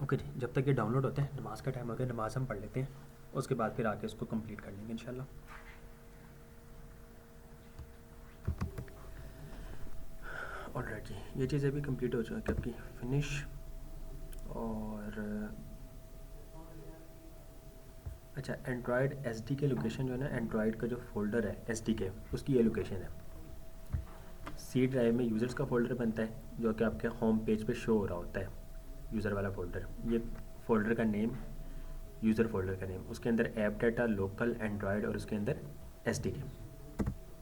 Speaker 1: ओके जी, जब तक ये डाउनलोड होते हैं नमाज का टाइम हो गया, नमाज हम पढ़ लेते हैं, उसके बाद फिर आके इसको कंप्लीट कर लेंगे इंशाल्लाह। ऑलराइट जी, ये चीज़ें भी कंप्लीट हो चुकी है आपकी फिनिश। और अच्छा, एंड्रॉयड एसडी के लोकेशन जो है ना, एंड्रॉयड का जो फोल्डर है एसडी के, उसकी ये लोकेशन है। सी ड्राइव में यूज़र्स का फोल्डर बनता है जो कि आपके होम पेज पे शो हो रहा होता है, यूज़र वाला फोल्डर। ये फोल्डर का नेम, यूज़र फोल्डर का नेम, उसके अंदर ऐप डाटा, लोकल, एंड्रॉयड और उसके अंदर एसडी के।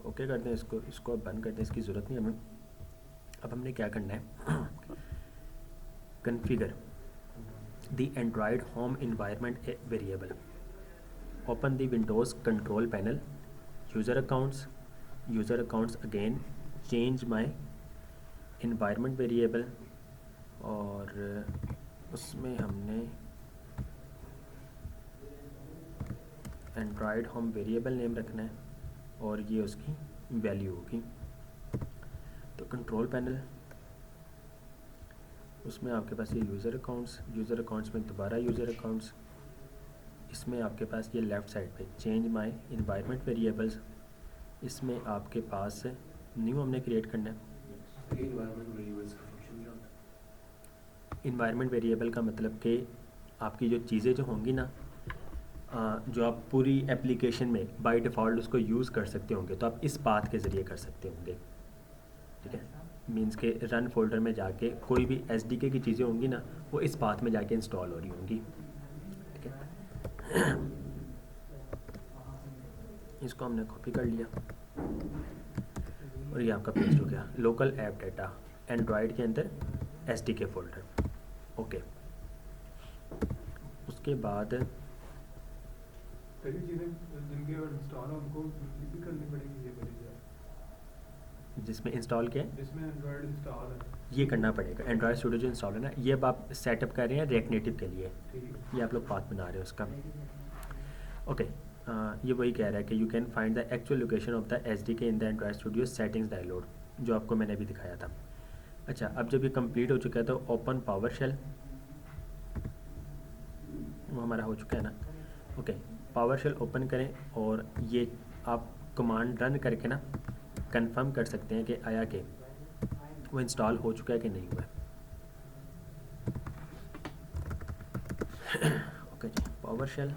Speaker 1: ओके करते हैं इसको अब बंद करते हैं, इसकी ज़रूरत नहीं हमें। अब हमने क्या करना है, configure the Android home environment variable, open the Windows control panel, user accounts again, change my environment variable, और उसमें हमने एंड्रॉयड होम वेरिएबल नेम रखना है और ये उसकी वैल्यू होगी। तो कंट्रोल पैनल, उसमें आपके पास ये यूज़र अकाउंट्स में दोबारा यूज़र अकाउंट्स, इसमें आपके पास ये लेफ़्ट साइड पे चेंज माय इन्वायरमेंट वेरिएबल्स, इसमें आपके पास न्यू हमने क्रिएट करना है।
Speaker 3: इन्वायरमेंट वेरिएबल्स का फंक्शन क्या होता है?
Speaker 1: इन्वायरमेंट वेरिएबल का मतलब कि आपकी जो चीज़ें जो होंगी ना, जो आप पूरी एप्लीकेशन में बाय डिफ़ॉल्ट उसको यूज़ कर सकते होंगे, तो आप इस पाथ के ज़रिए कर सकते होंगे। ठीक है, मीन्स के रन फोल्डर में जाके कोई भी एसडीके की चीज़ें होंगी ना, वो इस पाथ में जाके इंस्टॉल हो रही होंगी। ठीक है, इसको हमने कॉपी कर लिया और ये आपका पेस्ट हो गया। लोकल ऐप डाटा एंड्रॉयड के अंदर एसडीके फोल्डर। ओके, उसके बाद
Speaker 2: कई चीज़ें जिनके इंस्टॉल हो उनको भी करनी पड़ेगी, ये वाली जाए
Speaker 1: जिसमें इंस्टॉल किया है,
Speaker 2: जिसमें एंड्रॉयड इंस्टॉल है,
Speaker 1: ये करना पड़ेगा। एंड्रॉयड स्टूडियो जो इंस्टॉल है ना, ये अब आप सेटअप कर रहे हैं रिएक्ट नेटिव के लिए,
Speaker 2: ठीक है।
Speaker 1: ये आप लोग पाथ बना रहे हो उसका। ओके, ये वही कह रहा है कि you can find the actual location of the SDK in the Android studio settings dialog, जो आपको मैंने अभी दिखाया था। अच्छा, अब जब ये कंप्लीट हो चुका है तो ओपन पावर शेल, वो हमारा हो चुका है ना। ओके, पावर शेल ओपन करें और ये आप कमांड रन करके ना कंफर्म कर सकते हैं कि आया कि वो इंस्टॉल हो चुका है कि नहीं हुआ है। ओके जी, पावर शेल,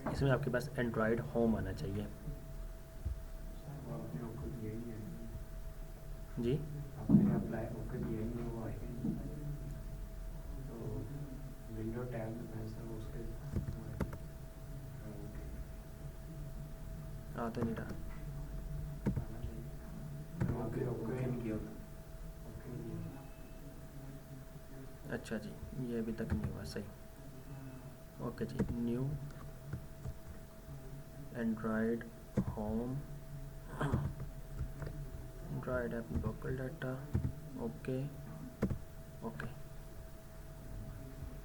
Speaker 1: इसमें आपके पास एंड्रॉयड होम आना चाहिए।
Speaker 2: आपने आपको दिया ही है,
Speaker 1: जी,
Speaker 2: आपने अप्लाई होकर दिया ही है, वो आएगा तो विंडो टैब में ऐसा उसके
Speaker 1: आ तो नहीं रहा।
Speaker 3: ओके ओके नहीं किया होता।
Speaker 1: अच्छा जी, ये अभी तक नहीं हुआ सही। ओके जी, new Android home, Android app local data. Okay okay,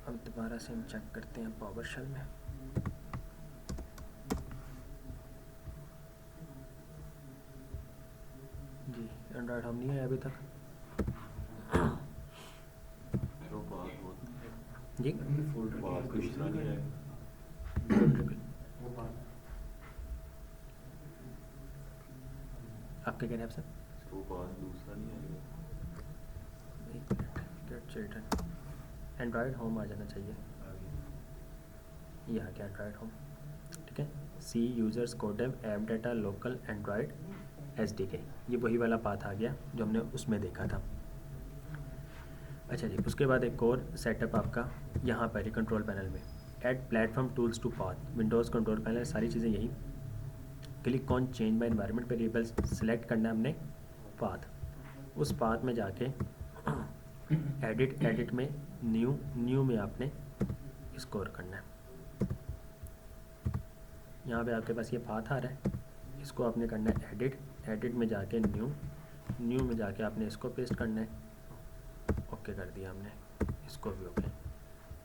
Speaker 1: अब दोबारा से हम चेक करते हैं पावर शेल में। जी, एंड्रॉयड होम नहीं है अभी तक। जी,
Speaker 3: फोल्डर
Speaker 2: दूसरा नहीं है, वो बात
Speaker 1: आप क्या कह रहे हैं आप सर?
Speaker 2: दूसरा नहीं है।
Speaker 1: एक minute, get children, Android home आ जाना चाहिए। ये आ गया एंड्रॉयड होम। ठीक है, C users codem app data local Android SDK, ये वही वाला पाथ आ गया जो हमने उसमें देखा था। अच्छा जी, उसके बाद एक और सेटअप आपका यहाँ पर ही कंट्रोल पैनल में, add platform tools to path, Windows control panel, सारी चीज़ें यही। Click on change my environment variables, select करना है हमने पाथ, उस पाथ में जाके एडिट में न्यू में आपने स्कोर करना है। यहाँ पे आपके पास ये पाथ आ रहा है, इसको आपने करना है एडिट में जाके न्यू में जाके आपने इसको पेस्ट करना है। ओके कर दिया हमने, इसको भी ओके।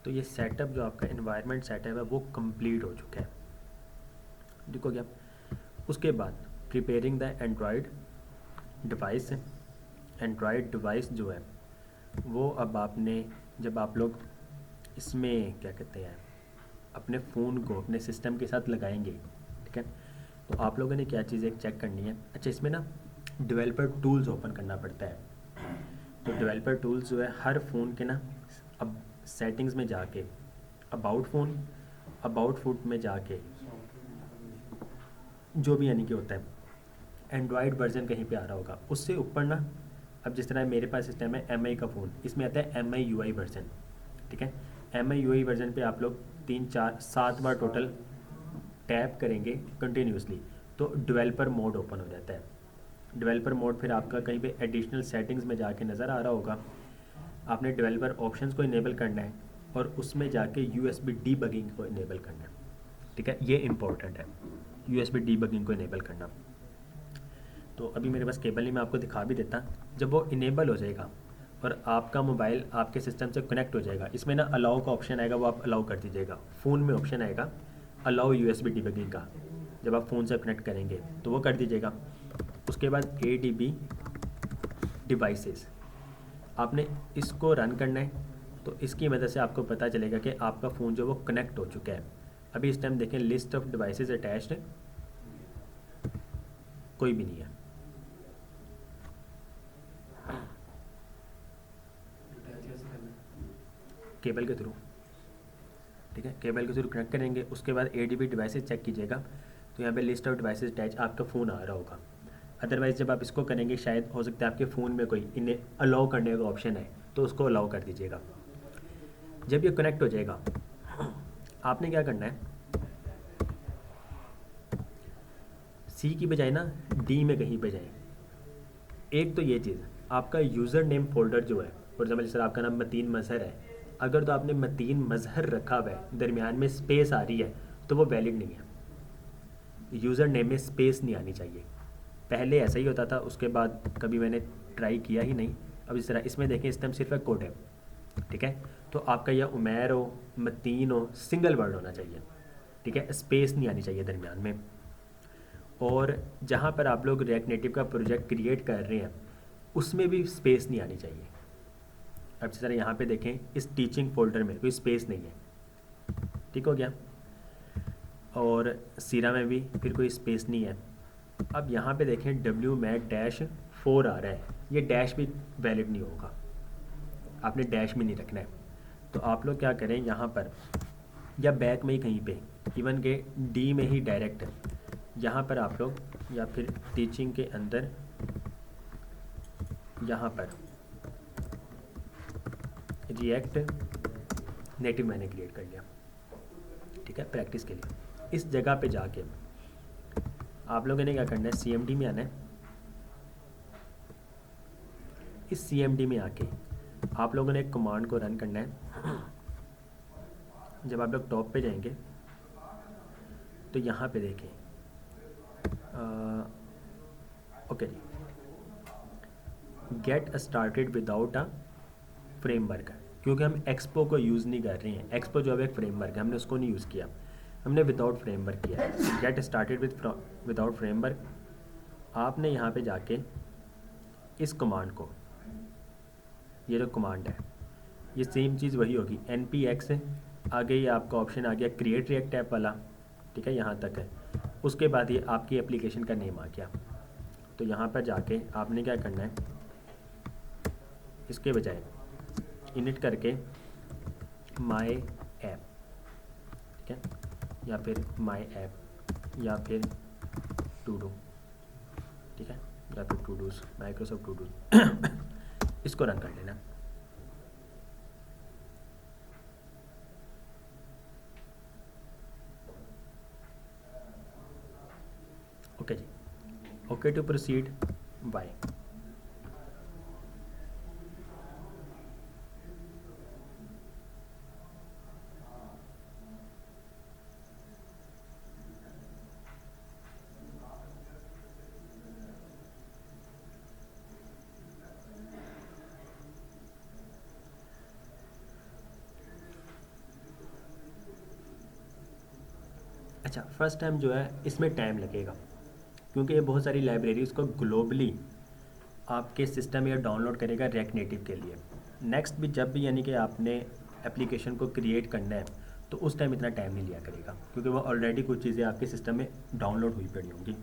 Speaker 1: तो ये सेटअप जो आपका एनवायरनमेंट सेटअप है वो कंप्लीट हो चुका है। देखो क्या, उसके बाद preparing the Android device. Android device जो है वो अब आपने, जब आप लोग इसमें क्या कहते हैं अपने फ़ोन को अपने सिस्टम के साथ लगाएंगे, ठीक है, तो आप लोगों ने क्या चीज़ एक चेक करनी है। अच्छा, इसमें ना डेवलपर टूल्स ओपन करना पड़ता है। तो डेवलपर टूल्स जो है हर फ़ोन के ना, अब सेटिंग्स में जाके अबाउट फ़ोन, अबाउट फुट में जाके
Speaker 2: सॉफ्टवेयर इंफॉर्मेशन।
Speaker 1: जो भी यानी कि होता है एंड्रॉयड वर्जन कहीं पे आ रहा होगा, उससे ऊपर ना, अब जिस तरह मेरे पास सिस्टम है एम का फ़ोन, इसमें आता है MIUI वर्जन, ठीक है। MIUI वर्जन पे आप लोग 3 4 7 बार टोटल टैप करेंगे कंटिन्यूसली तो डेवलपर मोड ओपन हो जाता है। डेवलपर मोड फिर आपका कहीं पे एडिशनल सेटिंग्स में जाके नज़र आ रहा होगा, आपने डेवलपर ऑप्शंस को इनेबल करना है और उसमें जाके USB डीबगिंग को इनेबल करना है, ठीक है, ये इंपॉर्टेंट है USB डीबगिंग को इनेबल करना। तो अभी मेरे पास केबल नहीं, मैं आपको दिखा भी देता। जब वो इनेबल हो जाएगा और आपका मोबाइल आपके सिस्टम से कनेक्ट हो जाएगा, इसमें ना अलाउ का ऑप्शन आएगा, वो आप अलाउ कर दीजिएगा। फ़ोन में ऑप्शन आएगा अलाउ USB डीबगिंग का, जब आप फ़ोन से कनेक्ट करेंगे तो वो कर दीजिएगा। उसके बाद ADB डिवाइसेस, आपने इसको रन करना है, तो इसकी मदद से आपको पता चलेगा कि आपका फ़ोन जो वो कनेक्ट हो चुका है। अभी इस टाइम देखें लिस्ट ऑफ डिवाइसेस अटैच्ड कोई भी नहीं है।
Speaker 3: अटैच कैसे करना है?
Speaker 1: केबल के थ्रू, ठीक है, केबल के थ्रू कनेक्ट करेंगे। उसके बाद ADB डिवाइसेस चेक कीजिएगा, तो यहाँ पे लिस्ट ऑफ डिवाइसेस अटैच आपका फ़ोन आ रहा होगा। अदरवाइज़ जब आप इसको करेंगे शायद हो सकता है आपके फ़ोन में कोई इन्हें अलाउ करने का ऑप्शन है, तो उसको अलाउ कर दीजिएगा। जब ये कनेक्ट हो जाएगा आपने क्या करना है, C की बजाय ना D में कहीं पे जाए। एक तो ये चीज़, आपका यूज़र नेम फोल्डर जो है, फॉर एग्जाम्पल जैसे आपका नाम मतीन मज़हर है, अगर तो आपने मतीन मज़हर रखा हुआ है, दरमियान में स्पेस आ रही है, तो वो वैलिड नहीं है। यूज़र नेम में स्पेस नहीं आनी चाहिए। पहले ऐसा ही होता था, उसके बाद कभी मैंने ट्राई किया ही नहीं। अब इस तरह इसमें देखें, इस टाइम सिर्फ एक कोड है, ठीक है, तो आपका या उमैर हो, मतीन हो, सिंगल वर्ड होना चाहिए, ठीक है, स्पेस नहीं आनी चाहिए दरमियान में। और जहाँ पर आप लोग रिएक्ट नेटिव का प्रोजेक्ट क्रिएट कर रहे हैं उसमें भी स्पेस नहीं आनी चाहिए। अब जिस तरह यहाँ पे देखें, इस टीचिंग फोल्डर में कोई स्पेस नहीं है, ठीक हो गया, और सीरा में भी फिर कोई स्पेस नहीं है। अब यहाँ पे देखें W-4 आ रहा है, ये डैश भी वैलिड नहीं होगा, आपने डैश में नहीं रखना है। तो आप लोग क्या करें, यहाँ पर या बैक में ही कहीं पे, इवन के D में ही डायरेक्ट यहाँ पर आप लोग, या फिर टीचिंग के अंदर यहाँ पर रिएक्ट नेटिव मैंने क्रिएट कर लिया, ठीक है, प्रैक्टिस के लिए। इस जगह पे जाके आप लोगों ने क्या करना है, CMD में आना है। इस CMD में आके आप लोगों ने एक कमांड को रन करना है। जब आप लोग टॉप पे जाएंगे तो यहाँ पे देखें, ओके जी, get started without a framework, क्योंकि हम एक्सपो को यूज़ नहीं कर रहे हैं। एक्सपो जो है एक फ्रेमवर्क है, हमने उसको नहीं यूज़ किया, हमने विदाउट फ्रेमवर्क किया है। गेट स्टार्टेड विदाउट फ्रेमवर्क, आपने यहाँ पे जाके इस कमांड को, ये जो कमांड है ये सेम चीज़ वही होगी, NPX आगे ये आपका ऑप्शन आ गया क्रिएट रिएक्ट ऐप वाला, ठीक है, यहाँ तक है। उसके बाद ये आपकी एप्लीकेशन का नेम आ गया। तो यहाँ पर जाके आपने क्या करना है, इसके बजाय इनिट करके माई ऐप, ठीक है, या फिर माई ऐप, या फिर टू डू, ठीक है, या फिर to dos, Microsoft to dos इसको रन कर लेना। ओके जी, ओके टू प्रोसीड बाय। अच्छा, फर्स्ट टाइम जो है इसमें टाइम लगेगा, क्योंकि ये बहुत सारी लाइब्रेरीज को ग्लोबली आपके सिस्टम में डाउनलोड करेगा रिएक्ट नेटिव के लिए। नेक्स्ट भी जब भी यानी कि आपने एप्लीकेशन को क्रिएट करना है तो उस टाइम इतना टाइम नहीं लिया करेगा, क्योंकि वो ऑलरेडी कुछ चीज़ें आपके सिस्टम में डाउनलोड हुई पड़ी होंगी।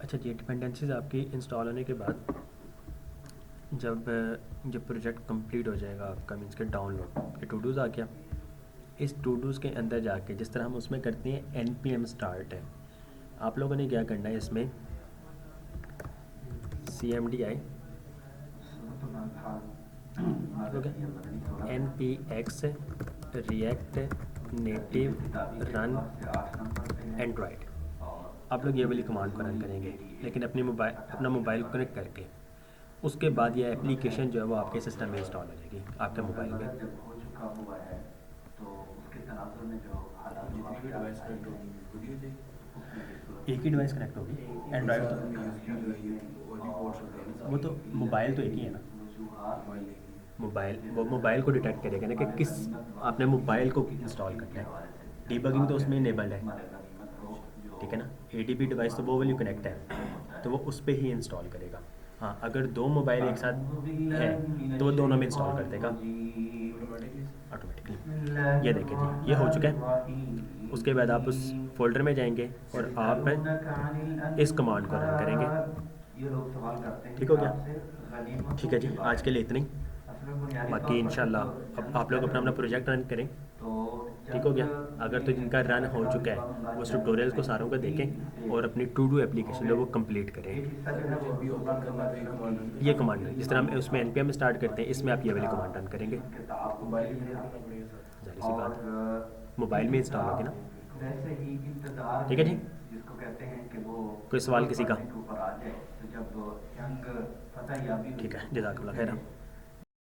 Speaker 1: अच्छा जी, डिपेंडेंसीज आपकी इंस्टॉल होने के बाद जब जब प्रोजेक्ट कंप्लीट हो जाएगा आपका, मीन्स के डाउनलोड, ये टू डूज़ आ गया। इस टू डूज़ के अंदर जाके जिस तरह हम उसमें करते हैं npm स्टार्ट है, आप लोगों ने क्या करना है इसमें cmdi npx react native run Android. आप लोग ये वाली कमांड को रन करेंगे, लेकिन अपना मोबाइल को कनेक्ट करके। उसके बाद ये एप्लीकेशन जो है वो आपके सिस्टम में इंस्टॉल हो जाएगी, आपके मोबाइल में। एक ही डिवाइस कनेक्ट होगी एंड्रॉयड वो तो मोबाइल तो एक ही है ना। मोबाइल को डिटेक्ट करेगा ना कि किस आपने मोबाइल को इंस्टॉल करना है। डीबगिंग तो उसमें इनेबल्ड है, ठीक है ना। एडीबी डिवाइस तो वो वाली कनेक्ट है, तो वो उस पर ही इंस्टॉल करेगा। हाँ, अगर दो मोबाइल एक साथ है तो वो दोनों में इंस्टॉल कर देगा ऑटोमेटिकली। ये देखें जी, ये हो चुका है। उसके बाद आप उस फोल्डर में जाएंगे और आप इस कमांड को रन करेंगे। ठीक हो गया? ठीक है जी, आज के लिए इतनी। बाकी इंशाल्लाह अब आप लोग अपना अपना प्रोजेक्ट रन करें। ठीक हो गया? अगर तो जिनका रन हो चुका है वो ट्यूटोरियल्स को सारों को देखें और अपनी टू डू एप्लीकेशन वो कंप्लीट करें। ये कमांड जिस तरह हम उसमें npm स्टार्ट करते हैं, इसमें आप ये वाली कमांड रन करेंगे। जाहिर सी बात मोबाइल में इंस्टॉल होगी ना। ठीक है जी, कोई सवाल किसी का? ठीक है, जज़ाकल्लाह खैर।